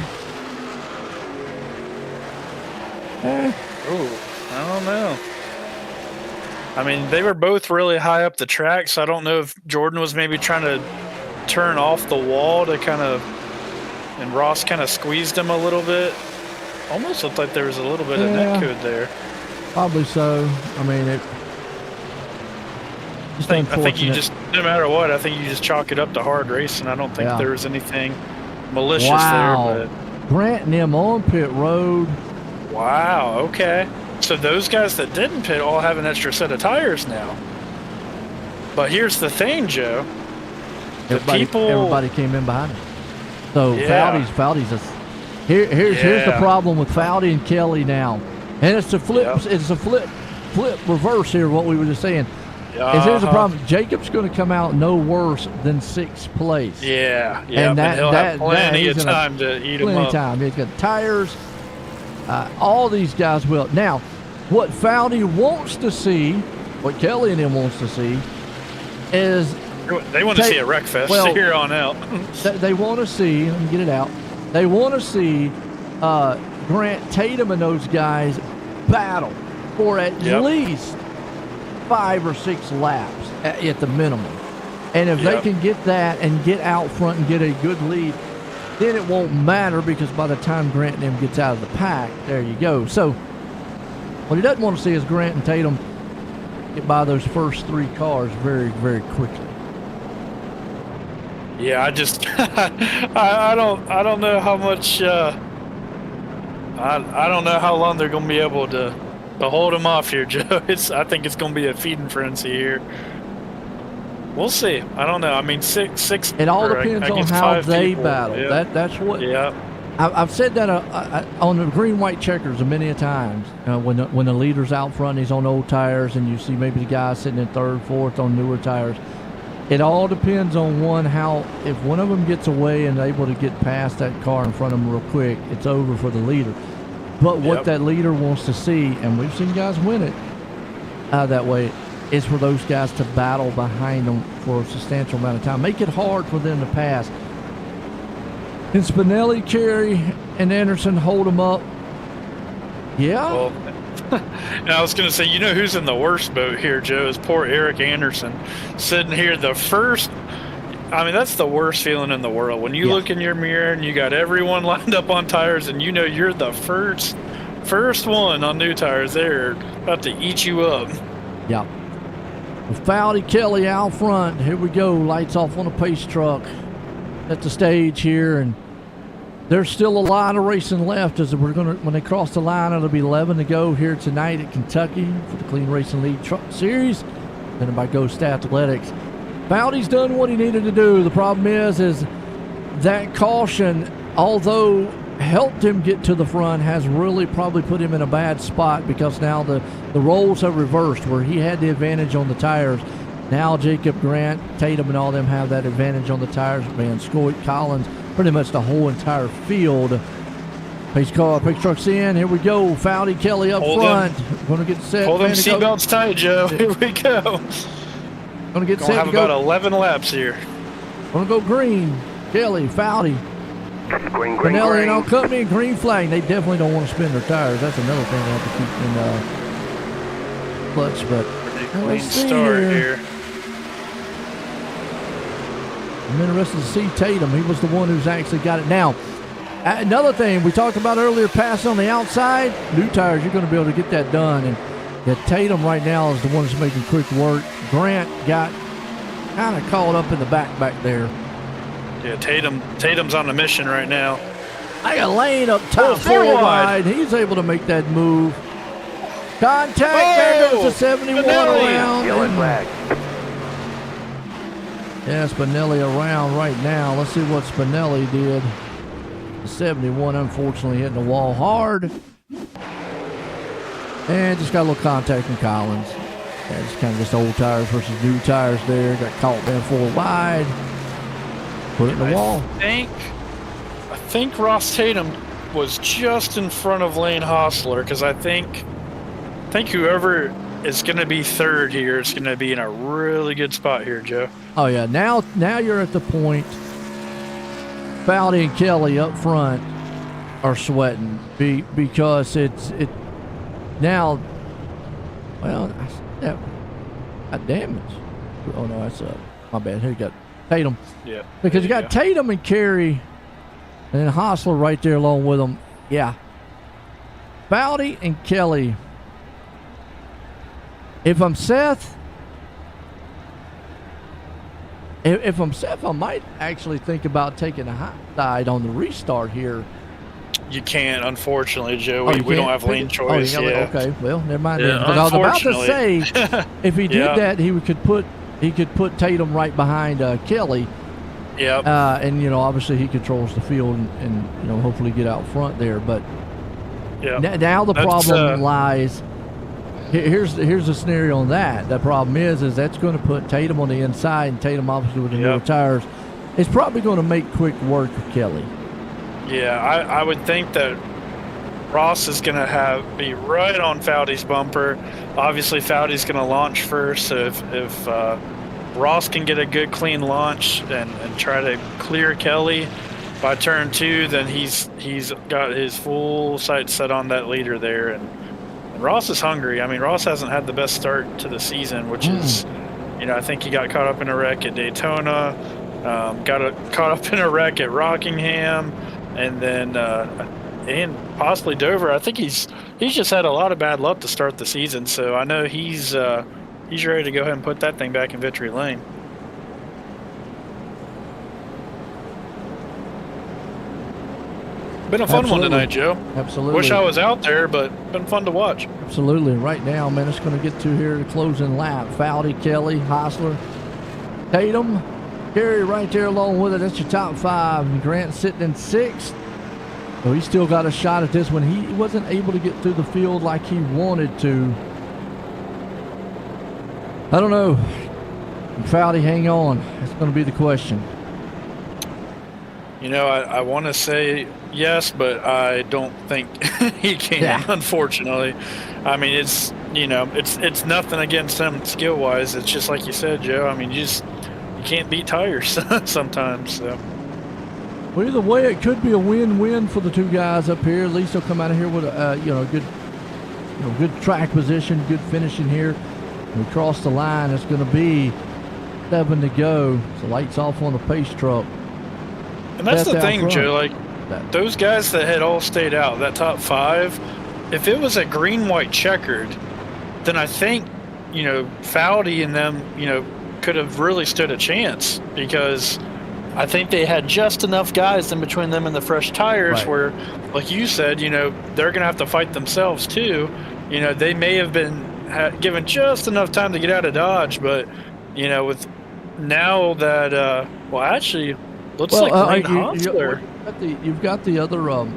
Ooh, I don't know. I mean, they were both really high up the track, so I don't know if Jordan was maybe trying to turn off the wall to kind of, and Ross kind of squeezed him a little bit. Almost looked like there was a little bit of net code there. Probably so. I mean, it. Just I think you unfortunate. just, no matter what, I think you just chalk it up to hard racing. I don't think Yeah. there was anything malicious Wow. there. Grant and them on pit road. But wow, okay. So those guys that didn't pit all have an extra set of tires now. But here's the thing, Joe. Everybody came in behind him. So Yeah. Foudy's a. Here's the Yeah. problem with Foudy and Kelly now, and it's a flip. Yep. It's a flip reverse here. What we were just saying is here's the problem. Jacob's going to come out no worse than sixth place. Yeah, And yeah, and that- he'll that- have plenty he's of gonna- time to eat them Plenty up. of time. He's got tires. All these guys will. Now, what Foudy wants to see, what Kelly and him wants to see, is They want to see a wreck fest well, here on out. they want to see. Let me get it out. They want to see Grant Tatum and those guys battle for at Yep. least 5 or 6 laps at the minimum. And if Yep. they can get that and get out front and get a good lead, then it won't matter because by the time Grant and them gets out of the pack, there you go. So what he doesn't want to see is Grant and Tatum get by those first 3 cars very, very quickly. Yeah, I just I don't know how much I don't know how long they're going to be able to hold him off here, Joe. I think it's going to be a feeding frenzy here. We'll see. I don't know. I mean, six. It all or depends I on guess how five they people. battle. Yeah. That's what. Yeah. I've said that on the green-white checkers many a times. When the leader's out front, he's on old tires, and you see maybe the guy sitting in third, fourth on newer tires. It all depends on if one of them gets away and able to get past that car in front of them real quick, it's over for the leader. But what that leader wants to see, and we've seen guys win it that way, is for those guys to battle behind them for a substantial amount of time. Make it hard for them to pass. Can Spinelli, Carey, and Anderson hold them up? Yeah. Well, and I was going to say, you know who's in the worst boat here, Joe, is poor Eric Anderson. Sitting here that's the worst feeling in the world. When you look in your mirror and you got everyone lined up on tires and you know you're the first one on new tires, they're about to eat you up. Yeah. Foudy, Kelly out front. Here we go. Lights off on the pace truck at the stage here, and there's still a lot of racing left. When they cross the line, it'll be 11 to go here tonight at Kentucky for the Clean Racing League Truck Series, and by Ghost Athletics. Foudy's done what he needed to do. The problem is that caution, although helped him get to the front, has really probably put him in a bad spot, because now the roles have reversed, where he had the advantage on the tires. Now Jacob Grant, Tatum, and all them have that advantage on the tires. Van Scoit, Collins, pretty much the whole entire field. Pace truck's in. Here we go. Foudy, Kelly up front. Going to get set. Hold them seatbelts tight, Joe. Here we go. Going to get set. Have about 11 laps here. Going to go green. Kelly, Foudy. Green, Spinelli and all company, green flag. They definitely don't want to spin their tires. That's another thing they have to keep in clutch. But Clean start here. I'm interested to see Tatum. He was the one who's actually got it. Now, another thing we talked about earlier, passing on the outside, new tires, you're going to be able to get that done. And Tatum right now is the one that's making quick work. Grant got kind of caught up in the back there. Yeah, Tatum's on a mission right now. I got Lane up top, four wide. He's able to make that move. Contact, there goes the 71 around. Yellow flag. Yeah, Spinelli around right now. Let's see what Spinelli did. The 71, unfortunately, hitting the wall hard. And just got a little contact from Collins. Yeah, just kind of just old tires versus new tires there. Got caught there 4 wide. Put it in the wall. I think Ross Tatum was just in front of Lane Hostler, because I think whoever is going to be third here is going to be in a really good spot here, Joe. Oh yeah, now you're at the point. Foudy and Kelly up front are sweating because it now. Well, that damage. Oh no, that's my bad. Here you got Tatum. Yeah. Because you got Tatum and Carey, and then Hostler right there along with them. Yeah. Foudy and Kelly. If I'm Seth, I might actually think about taking a hot side on the restart here. You can't, unfortunately, Joe. Oh, we don't have lane choice. Okay, well, never mind. Yeah, I was about to say, if he did that, he could put Tatum right behind Kelly. Yep. And obviously he controls the field and hopefully get out front there. But now the problem lies. Here's the scenario on that. The problem is that's going to put Tatum on the inside, and Tatum obviously with the newer tires, it's probably going to make quick work of Kelly. Yeah, I would think that Ross is going to be right on Foudy's bumper. Obviously, Foudy's going to launch first. So if Ross can get a good clean launch and try to clear Kelly by turn 2, then he's got his full sights set on that leader there. And Ross is hungry. I mean, Ross hasn't had the best start to the season, which is, I think he got caught up in a wreck at Daytona, caught up in a wreck at Rockingham, and then and possibly Dover. I think he's just had a lot of bad luck to start the season. So I know he's ready to go ahead and put that thing back in victory lane. Been a fun one Absolutely. tonight, Joe. Absolutely. Wish I was out there, but been fun to watch. Absolutely. Right now, man, it's going to get to here the closing lap. Fowdy, Kelly, Hostler, Tatum, Gary right there along with it. That's your top 5. And Grant sitting in 6th. So he still got a shot at this one. He wasn't able to get through the field like he wanted to. I don't know. Fowdy, hang on. That's going to be the question. You know, I want to say yes, but I don't think he can, Yeah. unfortunately. I mean, it's, you know, it's nothing against him skill-wise. It's just like you said, Joe. I mean, you can't beat tires sometimes. So. Well, either way, it could be a win-win for the two guys up here. At least they'll come out of here with a good track position, good finishing here. When we cross the line, it's going to be 7 to go. So lights off on the pace truck. And that's Seth the out thing, front. Joe. Like those guys that had all stayed out, that top 5, if it was a green-white checkered, then I think, you know, Fowdy and them, you know, could have really stood a chance, because I think they had just enough guys in between them and the fresh tires Right. where, like you said, you know, they're going to have to fight themselves too. You know, they may have been given just enough time to get out of Dodge, but, you know, with now that, well, actually, looks like Lane Hostler. You've got the other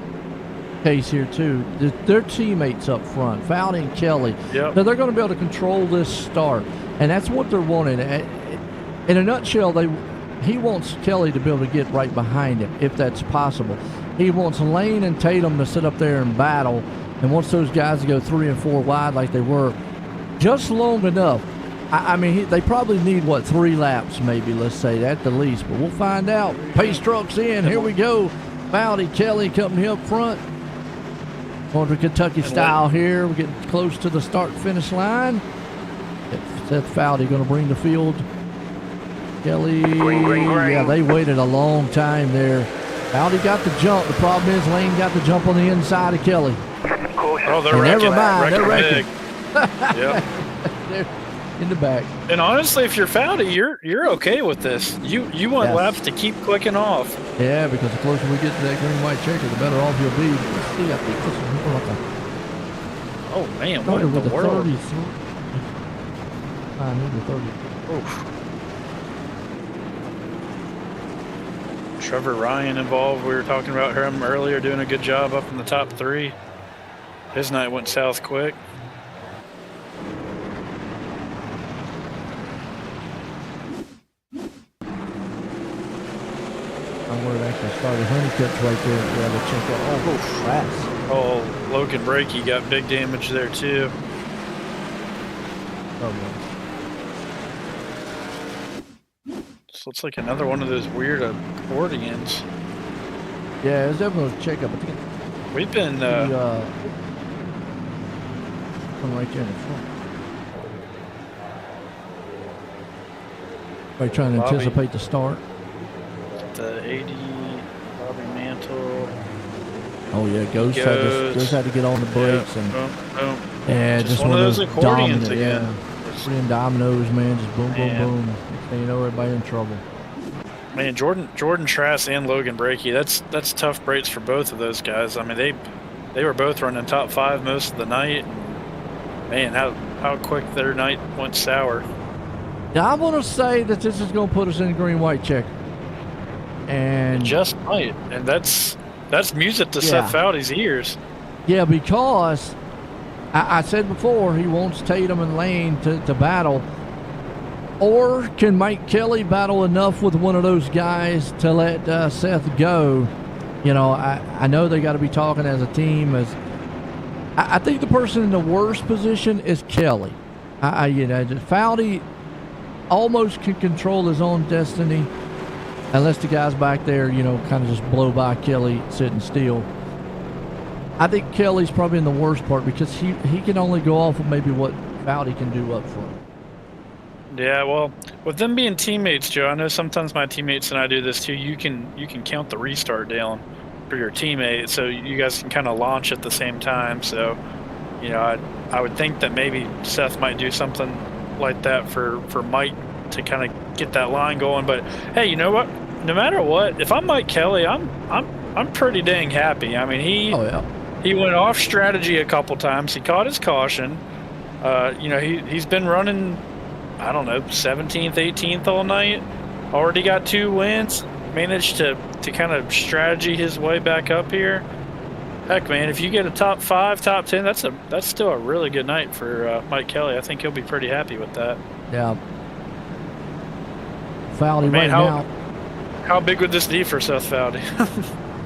case here too. Their teammates up front, Fowdy and Kelly. Yep. Now they're going to be able to control this start, and that's what they're wanting. In a nutshell, he wants Kelly to be able to get right behind him if that's possible. He wants Lane and Tatum to sit up there and battle, and wants those guys to go 3 and 4 wide like they were, just long enough. I mean, they probably need, 3 laps maybe, let's say, at the least. But we'll find out. Pace truck's in. Here we go. Fowdy, Kelly, company up front. Going to Kentucky style here. We're getting close to the start-finish line. Seth Fowdy going to bring the field. Kelly, Green. yeah, they waited a long time there. Fowdy got the jump. The problem is Lane got the jump on the inside of Kelly. Caution. Oh, they're And wrecking. never mind, they're wrecking wrecking. big. Yep. They're in the back. And honestly, if you're Fowdy, you're okay with this. You want Yes. laps to keep clicking off. Yeah, because the closer we get to that green-white checker, the better off you'll be. Let's see, I think this is more like a Oh man, what started in with the a world? 33. I need the 30. Oof. Trevor Ryan involved. We were talking about him earlier, doing a good job up in the top 3. His night went south quick. I'm where it actually started. Honeycutt's right there. Yeah, the check out. Oh, fast. Oh, Logan Brakey got big damage there too. Oh, man. This looks like another one of those weird accordions. Yeah, it's definitely a checkup. I think We've been it's come right there in the front. Are you trying to Bobby. anticipate the start? the 80, Bobby Mantle. Oh yeah, Ghost had to get on the brakes and boom, boom. yeah, Just one of those accordions dominant, again. Yeah. Putting dominoes, man, just boom, Man. boom, boom. And you know everybody in trouble. Man, Jordan Trask and Logan Brakey, that's tough breaks for both of those guys. I mean, they were both running top 5 most of the night. Man, how quick their night went sour. Now, I'm gonna say that this is gonna put us in green-white check. And It just might, and that's music to Yeah. Seth Fowdy's ears. yeah, because I said before he wants Tatum and Lane to battle. Or can Mike Kelly battle enough with one of those guys to let Seth go? You know, I know they got to be talking as a team. I think the person in the worst position is Kelly. Fowdy almost can control his own destiny unless the guys back there, kind of just blow by Kelly sitting still. I think Kelly's probably in the worst part because he can only go off of maybe what Fowdy can do up front. Yeah, well, with them being teammates, Joe, I know sometimes my teammates and I do this too. You can count the restart down for your teammate, so you guys can kind of launch at the same time. So, I would think that maybe Seth might do something like that for Mike to kind of get that line going. But hey, you know what? No matter what, if I'm Mike Kelly, I'm I'm pretty dang happy. I mean, he went off strategy a couple times. He caught his caution. You know, he's been running, I don't know, 17th, 18th all night. Already got 2 wins. Managed to kind of strategy his way back up here. Heck, man, if you get a top 5, top 10, that's still a really good night for Mike Kelly. I think he'll be pretty happy with that. Yeah. Fowdy right now. How big would this be for Seth Fowdy?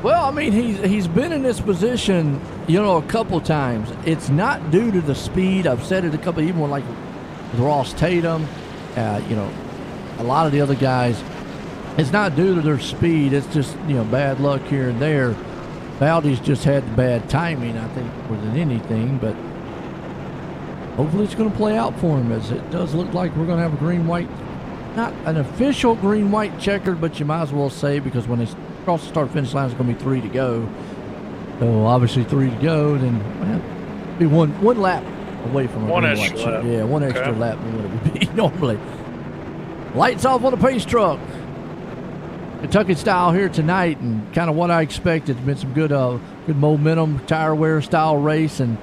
Well, I mean, he's been in this position, you know, a couple times. It's not due to the speed. I've said it a couple, even like with Ross Tatum, you know, a lot of the other guys. It's not due to their speed. It's just, you know, bad luck here and there. Fowdy's just had the bad timing, I think, more than anything. But hopefully it's going to play out for him, as it does look like we're going to have a green-white, not an official green-white checkered, but you might as well say, because when they cross the start-finish line, it's going to be 3 to go. So obviously 3 to go, then well, be one lap away from a one green-white extra checker. lap. Yeah, one extra lap than what it would be normally. Lights off on the pace truck. Kentucky style here tonight, and kind of what I expected. It's been some good momentum, tire wear style race, and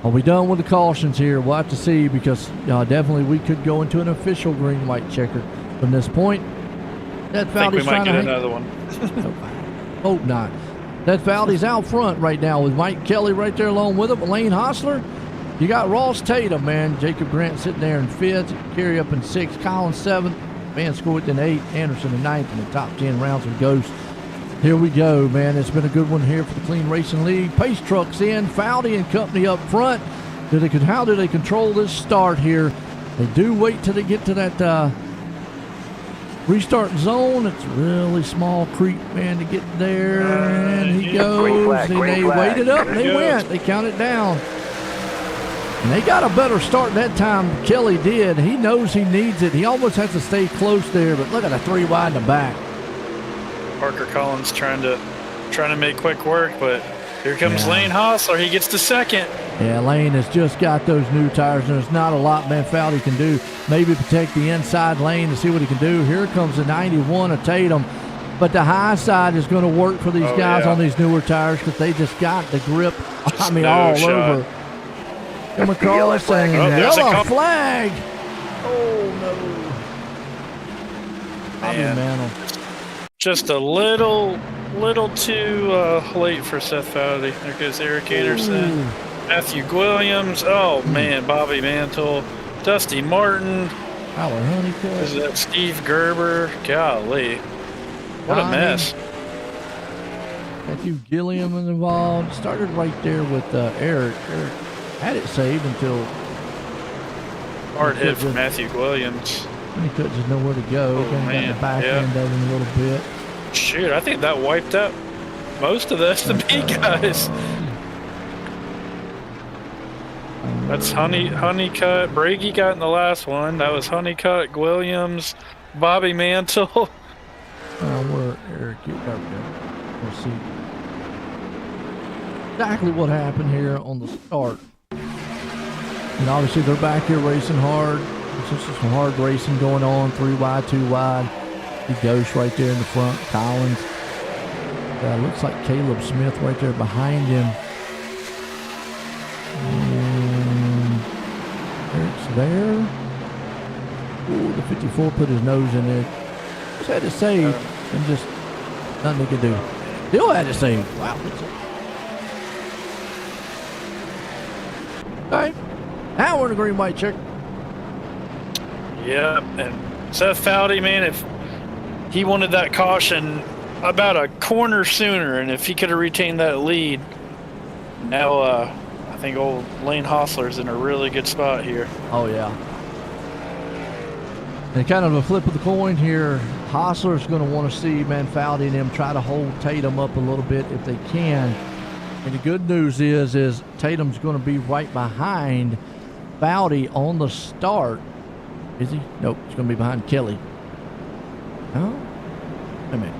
are we done with the cautions here? We'll have to see, because definitely we could go into an official green-white checker from this point. That I think we might get another one. Hope not. That Fowdy's out front right now with Mike Kelly right there along with him. Lane Hostler. You got Ross Tatum, man. Jacob Grant sitting there in 5th. Kerry up in 6th. Collins 7th. Van Scoot in 8th. Anderson in 9th in the top 10 rounds of Ghost. Here we go, man. It's been a good one here for the Clean Racing League. Pace trucks in. Fowdy and company up front. How do they control this start here? They do wait till they get to that restart zone. It's a really small creep, man, to get there. And he goes. They waited up and they went. They counted down. And they got a better start that time. Kelly did. He knows he needs it. He almost has to stay close there, but look at a 3 wide in the back. Parker Collins trying to make quick work, but here comes Lane Hostler. He gets to 2nd. Yeah, Lane has just got those new tires, and there's not a lot Van Fowdy can do. Maybe protect the inside lane to see what he can do. Here comes the 91 of Tatum. But the high side is going to work for these guys on these newer tires, because they just got the grip, all over. Come across and yellow flag. Oh, no. Man. Just a little too late for Seth Fowdy. There goes Eric Anderson. Matthew Williams. Oh, man. Bobby Mantle. Dusty Martin. Howard Honeycutt. Is that Steve Gerber? Golly. What a mess. Matthew Gilliam is involved. Started right there with Eric. Eric had it saved until hard hit from Matthew Williams. He couldn't just know where to go. Oh, got the back end of him a little bit. Shoot, I think that wiped out most of the S&P guys. That's Honeycutt. Brady got in the last one. That was Honeycutt, Williams, Bobby Mantle. Where Eric, we'll see exactly what happened here on the start. And obviously they're back here racing hard. There's just some hard racing going on. 3 wide, 2 wide. He goes right there in the front. Collins. Looks like Caleb Smith right there behind him. And Eric's there. Ooh, the 54 put his nose in there. Just had it saved, and just nothing he could do. Still had it saved. Wow. Okay. Now we're in a green-white check. Yeah, and Seth Fowdy, man, if he wanted that caution about a corner sooner, and if he could have retained that lead, now I think old Lane Hostler's in a really good spot here. Oh, yeah. And kind of a flip of the coin here. Hostler's going to want to see Van Fowdy and him try to hold Tatum up a little bit if they can. And the good news is Tatum's going to be right behind Fowdy on the start. Is he? Nope, he's going to be behind Kelly. Oh? Wait a minute.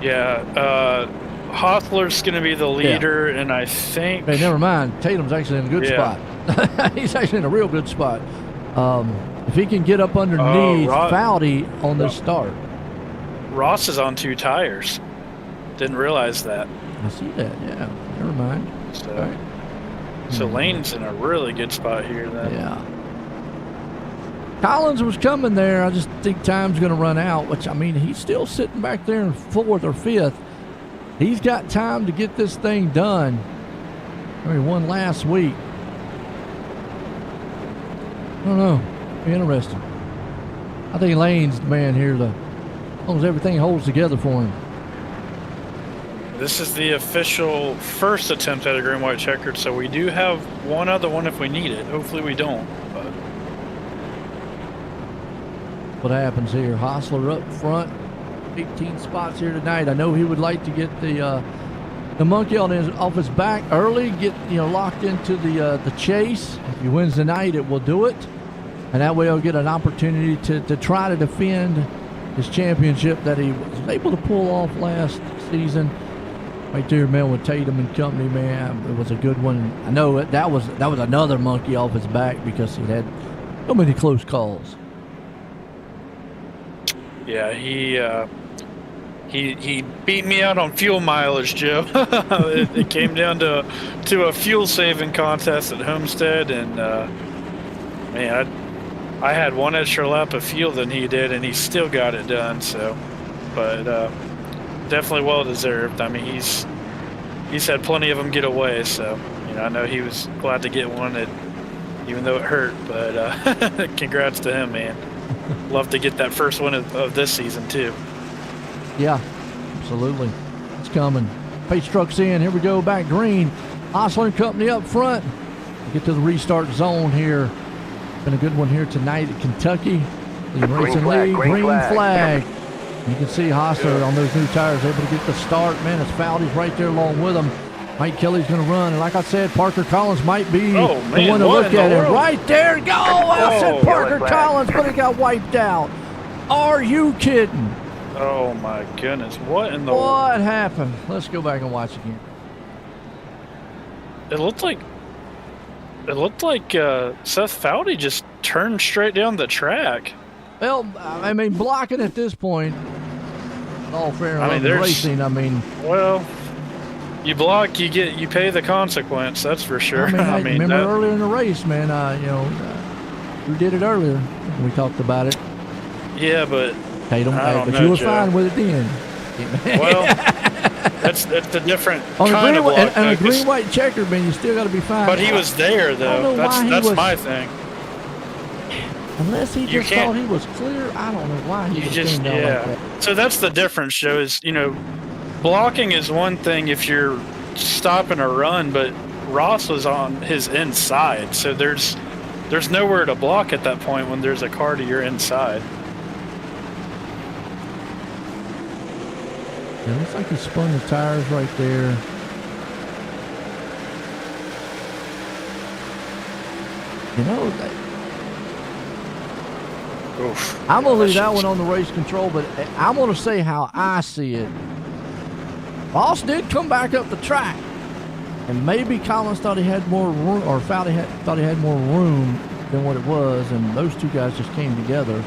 Yeah, Hostler's going to be the leader, and I think... Hey, never mind. Tatum's actually in a good spot. He's actually in a real good spot. If he can get up underneath Fowdy on the start. Ross is on 2 tires. Didn't realize that. I see that. Yeah. Never mind. So, All right. so Lane's in a really good spot here then. Yeah. Collins was coming there. I just think time's going to run out, which, I mean, he's still sitting back there in 4th or 5th. He's got time to get this thing done. I mean, won last week. I don't know. Be interesting. I think Lane's the man here, as long as everything holds together for him. This is the official first attempt at a green white checkered, so we do have one other one if we need it. Hopefully we don't. But What happens here? Hostler up front, 18 spots here tonight. I know he would like to get the monkey off his back early, get locked into the chase. If he wins tonight, it will do it, and that way he'll get an opportunity to try to defend his championship that he was able to pull off last season. Right there, man, with Tatum and company, man, it was a good one. I know that was another monkey off his back because he had so many close calls. yeah, he beat me out on fuel mileage, Joe. it came down to a fuel saving contest at Homestead, and man, I had one extra lap of fuel than he did, and he still got it done. So, but definitely well deserved. I mean, he's had plenty of them get away, so I know he was glad to get one, even though it hurt. But congrats to him, man. Love to get that first one of this season too. Yeah, absolutely. It's coming. Pace truck's in. Here we go, back green. Hostler and company up front. Get to the restart zone here. Been a good one here tonight at Kentucky. The Racing League, green flag. You can see Hostler on those new tires able to get the start. Man, it's Fowdy's right there along with him. Mike Kelly's going to run. And like I said, Parker Collins might be the one to look at it. Right there. Go! I said Parker Collins, but it got wiped out. Are you kidding? Oh, my goodness. What in the world? What happened? Let's go back and watch again. It looked like Seth Fowdy just turned straight down the track. Well, I mean, blocking at this point, all fair and racing. I mean, well, you block, you pay the consequence. That's for sure. I mean, remember earlier in the race, man. We did it earlier. We talked about it. Yeah, but Tatum, but you were fine with it then. Well, that's a different on kind of block. And a green white checker, man, you still got to be fine. But he was there though. That's my thing. Unless he just thought he was clear, I don't know why he came down like that. So that's the difference, Joe, is, blocking is one thing if you're stopping a run, but Ross was on his inside, so there's nowhere to block at that point when there's a car to your inside. It looks like he spun the tires right there. Oof. I'm going to leave that one on the race control, but I'm going to say how I see it. Ross did come back up the track, and maybe Collins thought he had more room, or Fowdy thought he had more room than what it was, and those two guys just came together.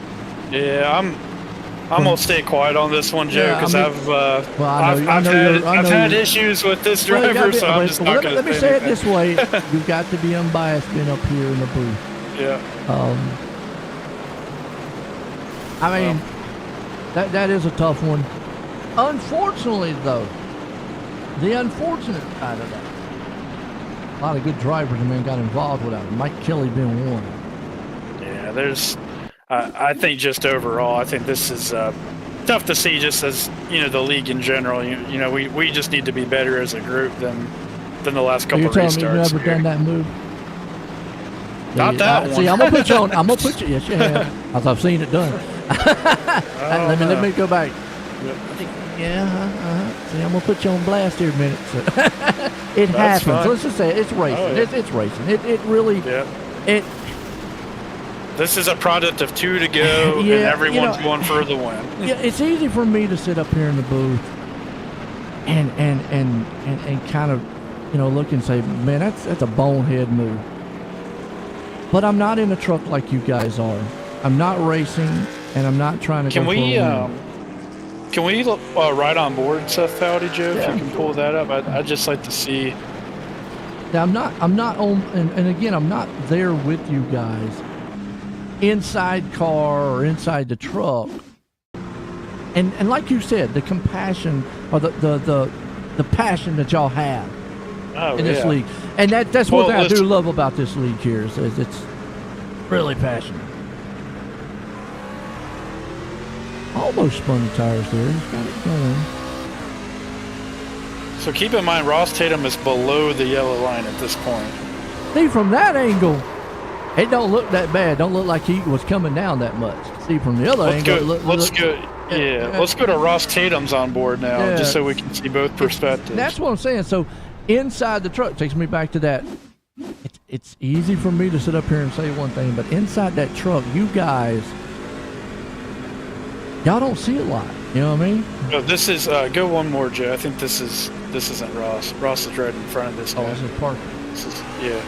Yeah, I'm gonna stay quiet on this one, Joe, because I've had issues with this driver, so I'm just not gonna. Let me say it this way: you've got to be unbiased being up here in the booth. Yeah. I mean, that is a tough one. Unfortunately, though, the unfortunate side of that, a lot of good drivers, got involved with that. Mike Kelly being one. Yeah, I think just overall, I think this is tough to see just as, the league in general. We just need to be better as a group than the last couple of restarts. You're telling me you've never done that move? Not that one. See, I'm going to put you on. Yes, you have. As I've seen it done. Let me go back. Yeah, See, I'm going to put you on blast here a minute. So. It happens. Fine. Let's just say it's racing. Oh, yeah. It's racing. It really... Yeah. This is a product of 2 to go, and everyone's going for the win. Yeah, it's easy for me to sit up here in the booth and kind of, look and say, man, that's a bonehead move. But I'm not in a truck like you guys are. I'm not racing, and I'm not trying to. Can we ride on board Seth Fowdy, Joe? Yeah, if you can pull that up, I'd just like to see. Now, I'm not on, and again, I'm not there with you guys inside car or inside the truck. And like you said, the compassion or the passion that y'all have in this league, and that's one thing I do love about this league here is it's really passionate. Almost spun the tires there. He's got it going. So keep in mind, Ross Tatum is below the yellow line at this point. See, from that angle, it don't look that bad. Don't look like he was coming down that much. See, from the other angle, let's go to Ross Tatum's on board now, just so we can see both perspectives. That's what I'm saying. So inside the truck takes me back to that. It's easy for me to sit up here and say one thing, but inside that truck, you guys, y'all don't see a lot. You know what I mean? No, this is go one more, Joe. I think this isn't Ross. Ross is right in front of this guy. Oh, this is Parker. This is, yeah.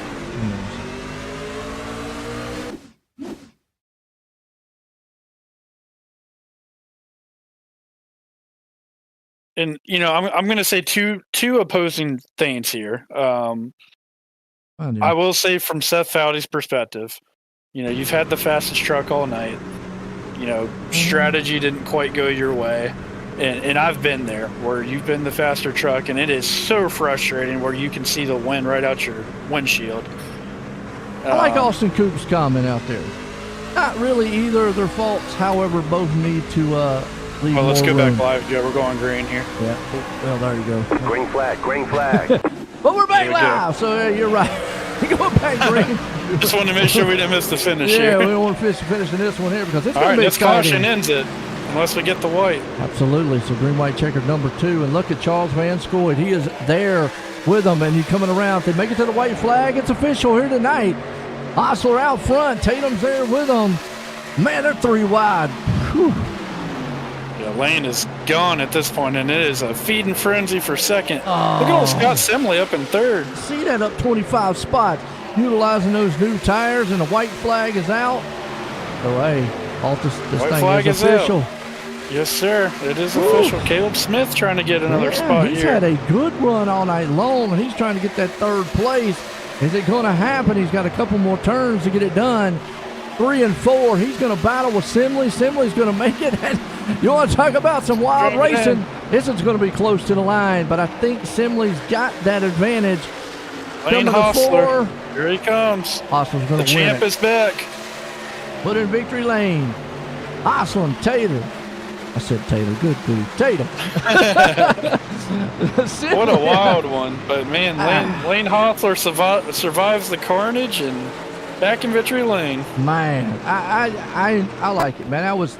And I'm going to say two opposing things here. I will say from Seth Fowdy's perspective, you've had the fastest truck all night. Strategy didn't quite go your way, and I've been there where you've been the faster truck, and it is so frustrating where you can see the wind right out your windshield. I like Austin Coop's comment out there. Not really either of their faults. However, both need to leave Well, let's go room. back live, Joe. We're going green here. Yeah. Well, there you go. Green flag, green flag. But we're back Here we go. live, so you're right. Going back green. Just wanted to make sure we didn't miss the finish Yeah, here. we don't want to finish in this one here because it's All going right, to be this exciting. caution ends it, unless we get the white. Absolutely. So green, white, checkered number 2. And look at Charles Van Scoyd. He is there with them, and he's coming around. If they make it to the white flag, it's official here tonight. Osler out front. Tatum's there with them. Man, they're 3 wide. Whew. Yeah, Lane is gone at this point, and it is a feeding frenzy for second. Look at old Scott Simley up in third. See that up 25 spots. Utilizing those new tires, and the white flag is out. So, hey, all this White thing flag is is official. out. Yes, sir. It is official. Caleb Smith trying to get another spot he's here. had a good run all night long, and he's trying to get that 3rd place. Is it going to happen? He's got a couple more turns to get it done. 3 and 4. He's going to battle with Simley. Simley's going to make it. You want to talk about some wild racing? This is going to be close to the line, but I think Simley's got that advantage. Lane Hostler. Here he comes. Hostler's going The to win champ it. is back. Put in victory lane. Hostler and Tatum. I said Tatum. Good grief. Tatum. What a wild one. But, man, Lane Hostler survives the carnage and back in victory lane. Man, I like it, man. I was,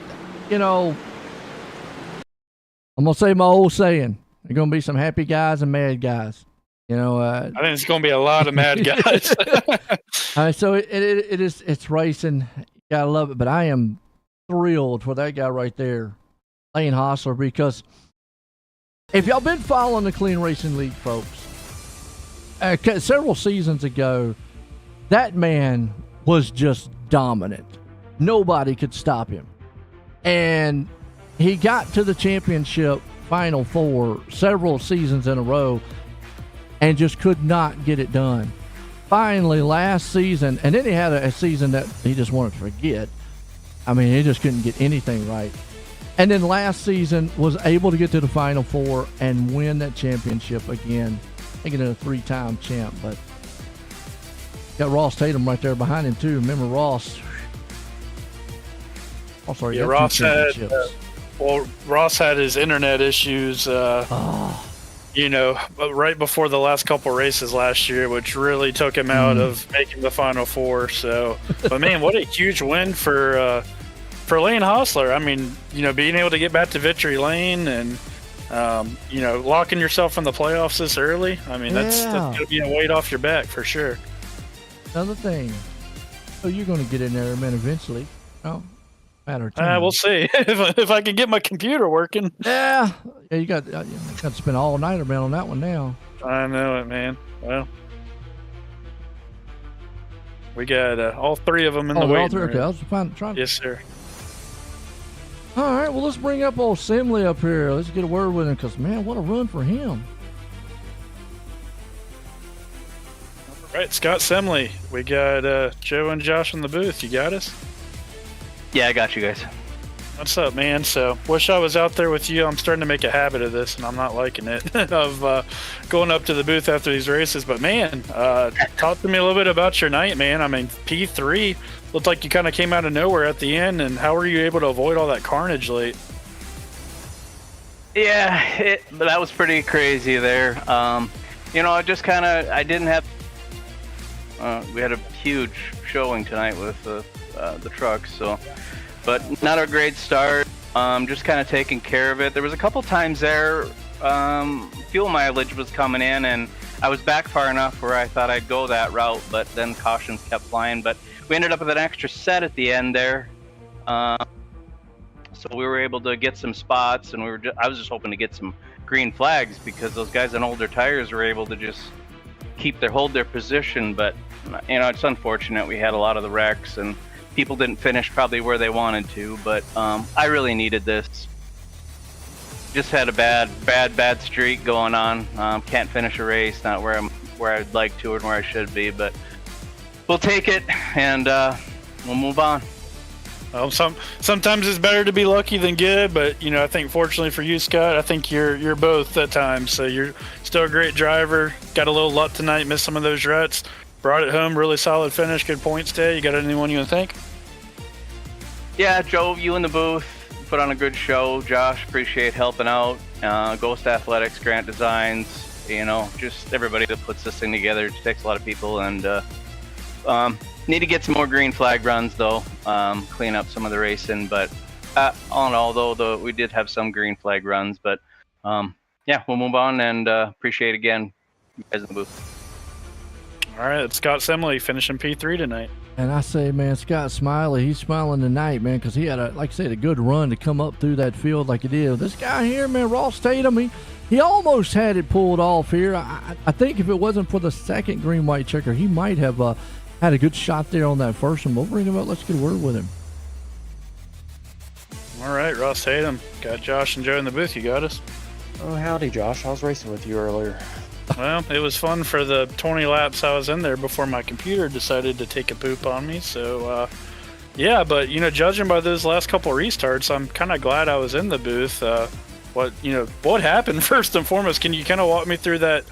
I'm going to say my old saying. There are going to be some happy guys and mad guys. I think it's going to be a lot of mad guys. So it's racing. You gotta love it. But I am thrilled for that guy right there, Lane Hostler, because if y'all been following the Clean Racing League, folks, several seasons ago, that man was just dominant. Nobody could stop him, and he got to the championship Final Four several seasons in a row. And just could not get it done. Finally, last season, and then he had a season that he just wanted to forget. I mean, he just couldn't get anything right. And then last season was able to get to the Final Four and win that championship again, making it a 3-time champ. But got Ross Tatum right there behind him too. Remember Ross? Oh, sorry, Yeah, Ross had his internet issues. Right before the last couple races last year, which really took him out of making the Final Four. So, but man, what a huge win for Lane Hostler. I mean, being able to get back to victory lane and locking yourself in the playoffs this early. I mean, that's going to be a weight off your back for sure. Another thing. Oh, you're going to get in there, man, eventually. Oh, matter of time. We'll see if I can get my computer working. Yeah, you got to spend all nighter, man, on that one now. I know it, man. Well, we got all 3 of them in the waiting room. Okay, I was trying. Yes, sir. All right, well, let's bring up old Simley up here. Let's get a word with him because, man, what a run for him. All right, Scott Semley. We got Joe and Josh in the booth. You got us? Yeah, I got you guys. What's up, man? So, wish I was out there with you. I'm starting to make a habit of this, and I'm not liking it, of going up to the booth after these races. But, man, talk to me a little bit about your night, man. I mean, P3 looked like you kind of came out of nowhere at the end, and how were you able to avoid all that carnage late? Yeah, that was pretty crazy there. I just kind of, I didn't have, we had a huge showing tonight with the trucks, so, but not a great start. Just kind of taking care of it. There was a couple times there, fuel mileage was coming in, and I was back far enough where I thought I'd go that route, but then cautions kept flying. But we ended up with an extra set at the end there, so we were able to get some spots, and I was just hoping to get some green flags because those guys on older tires were able to just hold their position. But it's unfortunate we had a lot of the wrecks and people didn't finish probably where they wanted to, but I really needed this. Just had a bad streak going on. Can't finish a race, not where I'd like to and where I should be, but we'll take it and we'll move on. Well, sometimes it's better to be lucky than good, but I think fortunately for you, Scott, I think you're both at times. So you're still a great driver. Got a little luck tonight, missed some of those ruts. Brought it home, really solid finish, good points day. You got anyone you want to thank? Yeah, Joe, you in the booth, put on a good show. Josh, appreciate helping out. Ghost Athletics, Grant Designs, just everybody that puts this thing together. It takes a lot of people, and need to get some more green flag runs, though. Clean up some of the racing, but all in all, though, we did have some green flag runs. But yeah, we'll move on, and appreciate again you guys in the booth. All right, it's Scott Semley finishing P3 tonight. And I say, man, Scott Smiley, he's smiling tonight, man, because he had, like I said, a good run to come up through that field like he did. This guy here, man, Ross Tatum, he almost had it pulled off here. I think if it wasn't for the second green-white checker, he might have had a good shot there on that first one. We'll bring him up. Let's get a word with him. All right, Ross Tatum. Got Josh and Joe in the booth. You got us? Oh, howdy, Josh. I was racing with you earlier. Well, it was fun for the 20 laps I was in there before my computer decided to take a poop on me. So, yeah, but, judging by those last couple restarts, I'm kind of glad I was in the booth. What happened first and foremost? Can you kind of walk me through that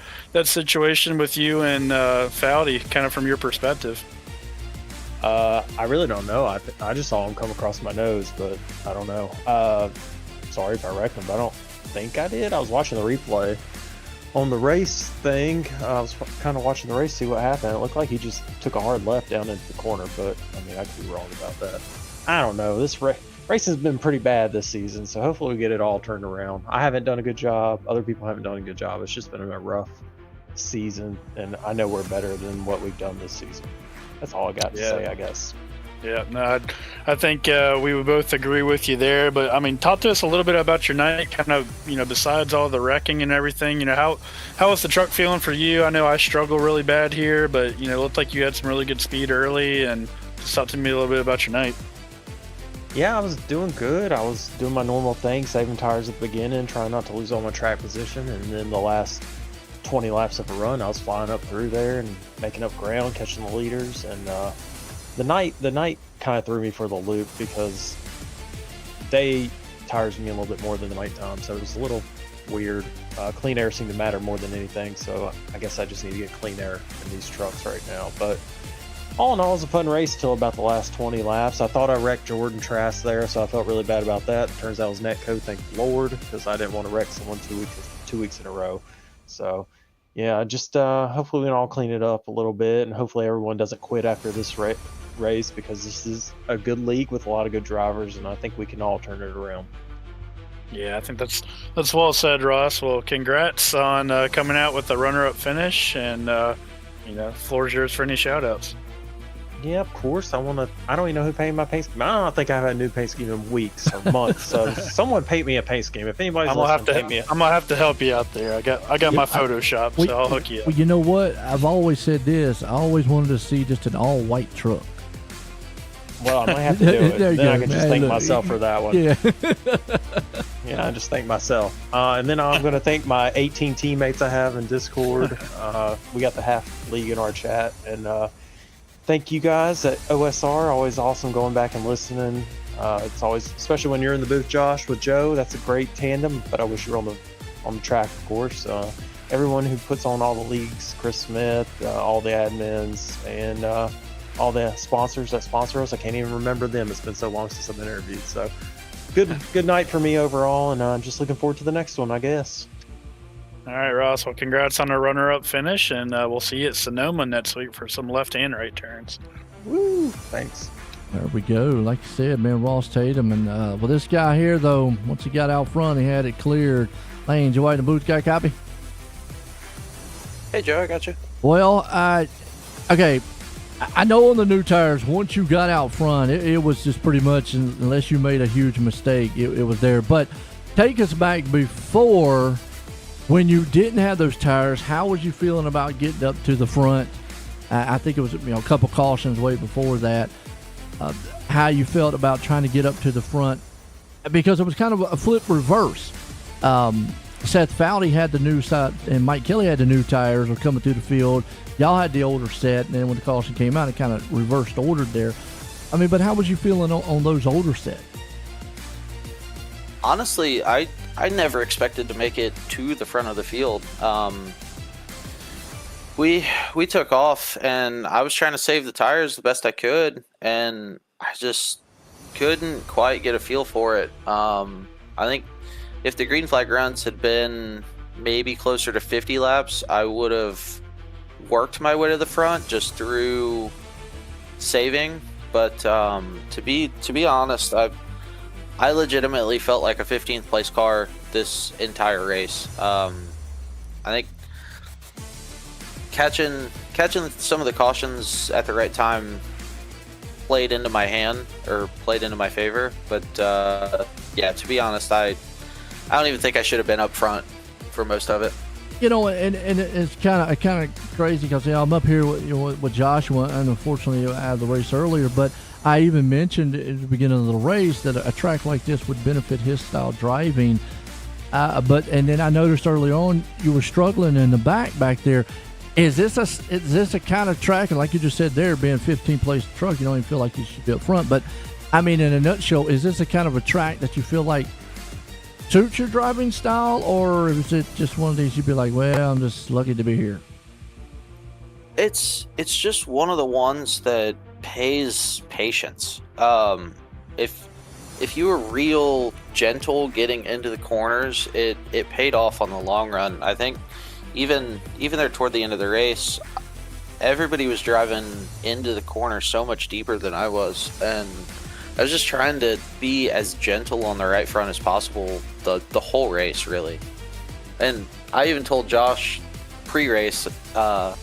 situation with you and Foudy, kind of from your perspective? I really don't know. I just saw him come across my nose, but I don't know. Sorry if I wrecked him, but I don't think I did. I was watching the replay. On the race thing, I was kind of watching the race, see what happened. It looked like he just took a hard left down into the corner, but I could be wrong about that. I don't know. This race has been pretty bad this season, so hopefully we get it all turned around. I haven't done a good job. Other people haven't done a good job. It's just been a rough season, and I know we're better than what we've done this season. That's all I got to say, I guess. Yeah, no, I think we would both agree with you there. But talk to us a little bit about your night. Kind of, besides all the wrecking and everything, how was the truck feeling for you? I know I struggle really bad here, but it looked like you had some really good speed early. And just talk to me a little bit about your night. Yeah, I was doing good. I was doing my normal thing, saving tires at the beginning, trying not to lose all my track position, and then the last 20 laps of a run, I was flying up through there and making up ground, catching the leaders, and the night kind of threw me for the loop because day tires me a little bit more than the nighttime, so it was a little weird. Clean air seemed to matter more than anything, so I guess I just need to get clean air in these trucks right now. But all in all, it was a fun race till about the last 20 laps. I thought I wrecked Jordan Trask there, so I felt really bad about that. Turns out it was netcode, thank the Lord, because I didn't want to wreck someone 2 weeks in a row. So yeah, just hopefully we can all clean it up a little bit, and hopefully everyone doesn't quit after this race, because this is a good league with a lot of good drivers, and I think we can all turn it around. Yeah, I think that's well said, Ross. Well, congrats on coming out with the runner-up finish, and floor's yours for any shout-outs. Yeah, of course. I don't even know who painted my paint scheme. I don't think I've had a new paint scheme in weeks or months. So someone paint me a paint scheme. If anybody's I'm gonna have to help you out there. I got my Photoshop, so I'll hook you up. Well, you know what? I've always said this. I always wanted to see just an all-white truck. Well, I might have to do it. There you Then go, I can just man. thank Look, myself for that one. Yeah. Yeah, I just thank myself. And then I'm going to thank my 18 teammates I have in Discord. We got the half league in our chat. And thank you guys at OSR. Always awesome going back and listening. It's always, especially when you're in the booth, Josh, with Joe. That's a great tandem. But I wish you were on the track, of course. Everyone who puts on all the leagues, Chris Smith, all the admins, and all the sponsors that sponsor us. I can't even remember them. It's been so long since I've been interviewed. So good night for me overall, and I'm just looking forward to the next one, I guess. All right, Ross. Well, congrats on a runner-up finish, and we'll see you at Sonoma next week for some left and right turns. Woo! Thanks. There we go. Like you said, man, Ross Tatum. And well, this guy here, though, once he got out front, he had it cleared. Lane, you wait in the booth, got a copy? Hey, Joe, I got you. Well, okay. I know on the new tires, once you got out front, it was just pretty much, unless you made a huge mistake, it was there. But take us back before, when you didn't have those tires, how was you feeling about getting up to the front? I think it was a couple cautions way before that. How you felt about trying to get up to the front, because it was kind of a flip reverse. Seth Fowley had the new side, and Mike Kelly had the new tires were coming through the field. Y'all had the older set, and then when the caution came out, it kind of reversed ordered there. I mean, but how was you feeling on those older sets? Honestly, I never expected to make it to the front of the field. We took off, and I was trying to save the tires the best I could, and I just couldn't quite get a feel for it. I think if the green flag runs had been maybe closer to 50 laps, I would have worked my way to the front just through saving. But to be honest, I legitimately felt like a 15th place car this entire race. I think catching some of the cautions at the right time played into my hand, or played into my favor. But yeah, to be honest, I don't even think I should have been up front for most of it. And it's kind of crazy because I'm up here with Joshua, and unfortunately out of the race earlier. But I even mentioned at the beginning of the race that a track like this would benefit his style driving. And then I noticed early on you were struggling in the back there. Is this a kind of track, and like you just said there, being 15th place truck, you don't even feel like you should be up front. But I mean, in a nutshell, is this a kind of a track that you feel like suits your driving style, or is it just one of these you'd be like, well, I'm just lucky to be here? It's just one of the ones that pays patience. If you were real gentle getting into the corners, it paid off on the long run. I think even there toward the end of the race, everybody was driving into the corner so much deeper than I was, and I was just trying to be as gentle on the right front as possible the whole race, really. And I even told Josh pre-race,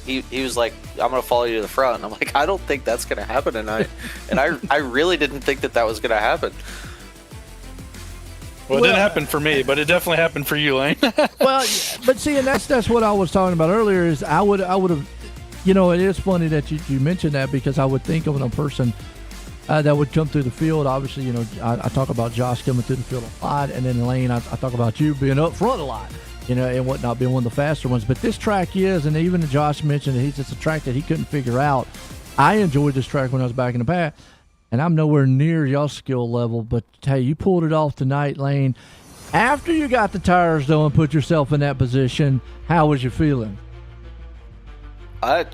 he was like, I'm going to follow you to the front. And I'm like, I don't think that's going to happen tonight. And I really didn't think that was going to happen. Well, it didn't happen for me, but it definitely happened for you, Lane. Well, but see, and that's what I was talking about earlier, is I would have, it is funny that you mentioned that, because I would think of a person that would come through the field. Obviously, I talk about Josh coming through the field a lot, and then Lane, I talk about you being up front a lot, and whatnot, being one of the faster ones. But this track is, and even Josh mentioned that it's a track that he couldn't figure out. I enjoyed this track when I was back in the past, and I'm nowhere near y'all's skill level, but hey, you pulled it off tonight, Lane. After you got the tires, though, and put yourself in that position, how was you feeling?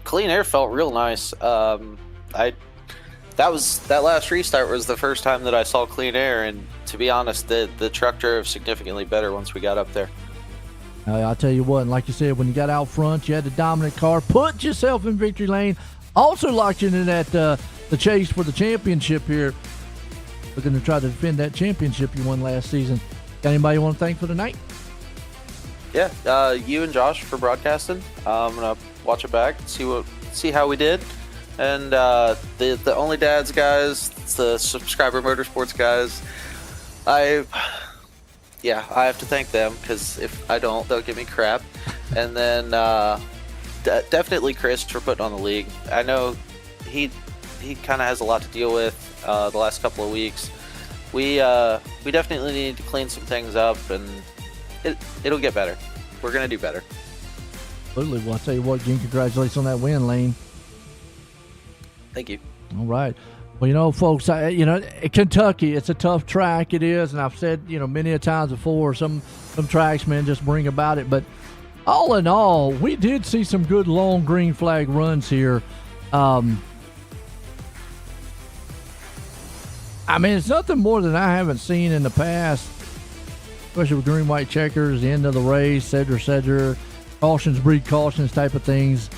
Clean air felt real nice. That last restart was the first time that I saw clean air, and to be honest, the truck drove significantly better once we got up there. I'll tell you what, and like you said, when you got out front, you had the dominant car, put yourself in victory lane, also locked you into that the chase for the championship here, looking to try to defend that championship you won last season. Got anybody you want to thank for tonight? Yeah, you and Josh for broadcasting. I'm gonna watch it back, see how we did. And the Only Dads guys, the Subscriber Motorsports guys, I have to thank them, because if I don't, they'll give me crap. And then definitely Chris for putting on the league. I know he he kind of has a lot to deal with the last couple of weeks. We definitely need to clean some things up, and it'll get better. We're gonna do better. Absolutely. Well, I'll tell you what, Gene, congratulations on that win, Lane. Thank you. All right. Well, folks, Kentucky, it's a tough track. It is, and I've said, many a times before, some tracks, man, just bring about it. But all in all, we did see some good long green flag runs here. It's nothing more than I haven't seen in the past, especially with green, white checkers, the end of the race, et cetera, cautions breed cautions type of things.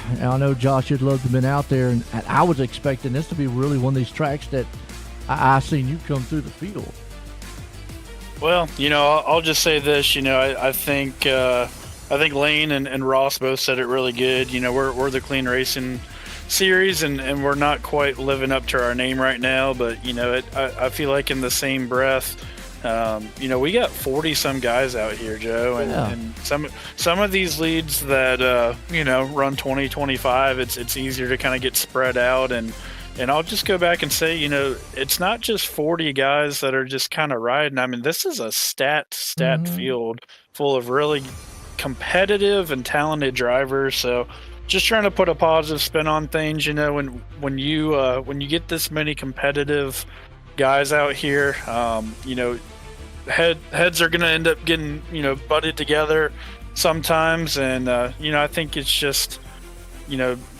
And I know Josh would love to have been out there, and I was expecting this to be really one of these tracks that I seen you come through the field. Well, I'll just say this. I think Lane and Ross both said it really good. We're the clean racing series, and we're not quite living up to our name right now. But I feel like in the same breath, we got 40 some guys out here, Joe, and some of these leads that run 20-25. It's easier to kind of get spread out, and I'll just go back and say, it's not just 40 guys that are just kind of riding. This is a stat field full of really competitive and talented drivers. So just trying to put a positive spin on things. When you get this many competitive guys out here, heads are going to end up getting butted together sometimes, and I think it's just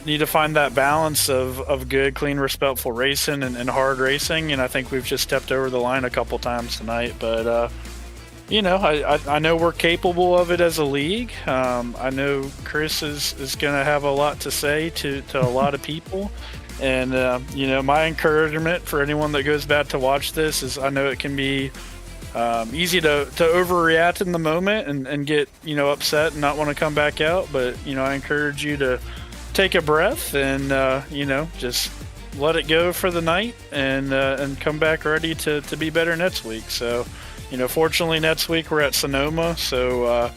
need to find that balance of good, clean, respectful racing and hard racing, and I think we've just stepped over the line a couple times tonight. But I know we're capable of it as a league. I know Chris is going to have a lot to say to a lot of people. And, my encouragement for anyone that goes back to watch this is I know it can be easy to overreact in the moment and get, upset and not want to come back out. But, I encourage you to take a breath and, just let it go for the night and come back ready to be better next week. So, fortunately next week we're at Sonoma. So,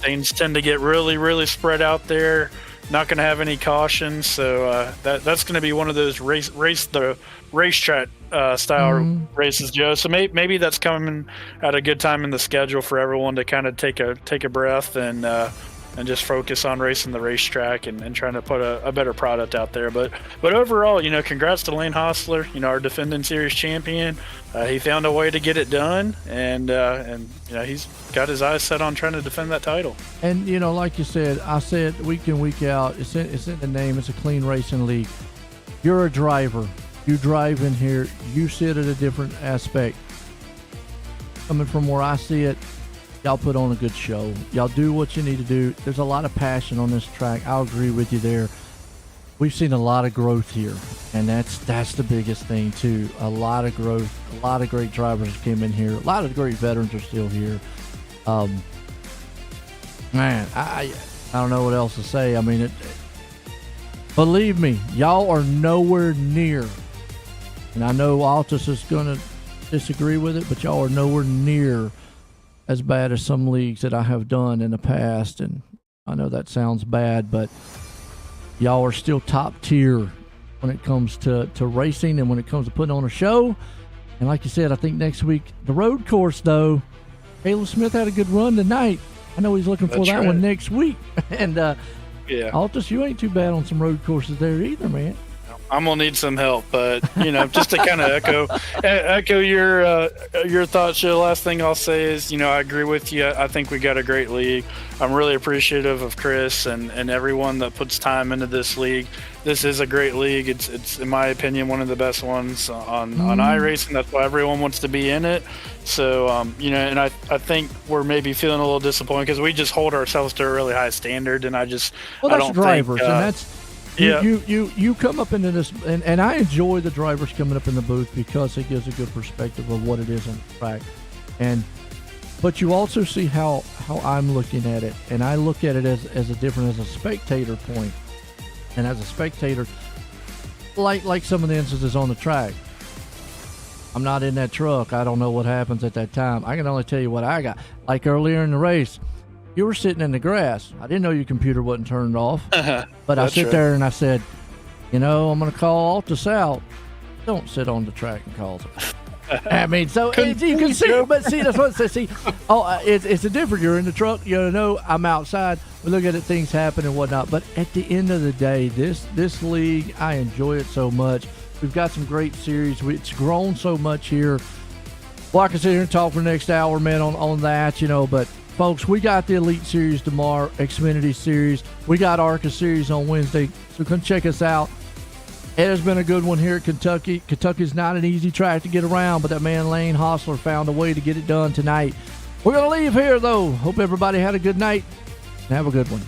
things tend to get really, really spread out there. Not going to have any cautions, so that's going to be one of those racetrack style races, Joe. So maybe that's coming at a good time in the schedule for everyone to kind of take a breath and just focus on racing the racetrack and trying to put a better product out there. But overall, congrats to Lane Hostler, our defending series champion. He found a way to get it done, and he's got his eyes set on trying to defend that title. And like you said, I said week in, week out, it's in the name. It's a clean racing league. You're a driver. You drive in here. You sit at a different aspect. Coming from where I see it, y'all put on a good show. Y'all do what you need to do. There's a lot of passion on this track. I'll agree with you there. We've seen a lot of growth here, and that's the biggest thing too. A lot of growth. A lot of great drivers came in here. A lot of great veterans are still here. Man, I don't know what else to say. Believe me, y'all are nowhere near. And I know Altus is going to disagree with it, but y'all are nowhere near as bad as some leagues that I have done in the past. And I know that sounds bad, but y'all are still top tier when it comes to racing and when it comes to putting on a show. And like you said, I think next week, the road course, though, Caleb Smith had a good run tonight. I know he's looking for that one next week. And Altus, you ain't too bad on some road courses there either, man. I'm gonna need some help, but just to kind of echo your thoughts. The last thing I'll say is, I agree with you. I think we got a great league. I'm really appreciative of Chris and everyone that puts time into this league. This is a great league. It's in my opinion one of the best ones on iRacing. That's why everyone wants to be in it. So and I think we're maybe feeling a little disappointed because we just hold ourselves to a really high standard, and that's I don't drivers, think, and that's. You come up into this, and I enjoy the drivers coming up in the booth because it gives a good perspective of what it is on the track. But you also see how I'm looking at it, and I look at it as a spectator point. And as a spectator, like some of the instances on the track, I'm not in that truck. I don't know what happens at that time. I can only tell you what I got. Like earlier in the race, you were sitting in the grass. I didn't know your computer wasn't turned off. But I sit there and I said, I'm going to call Altus out. Don't sit on the track and cause it. I mean, so you can see, but see, that's what I say. See, it's a different. You're in the truck, I'm outside. We look at it, things happen and whatnot. But at the end of the day, this league, I enjoy it so much. We've got some great series. It's grown so much here. Well, I can sit here and talk for the next hour, man, on that, But folks, we got the Elite Series tomorrow, Xfinity Series. We got ARCA Series on Wednesday, so come check us out. It has been a good one here at Kentucky. Kentucky's not an easy track to get around, but that man Lane Hostler found a way to get it done tonight. We're going to leave here, though. Hope everybody had a good night, and have a good one.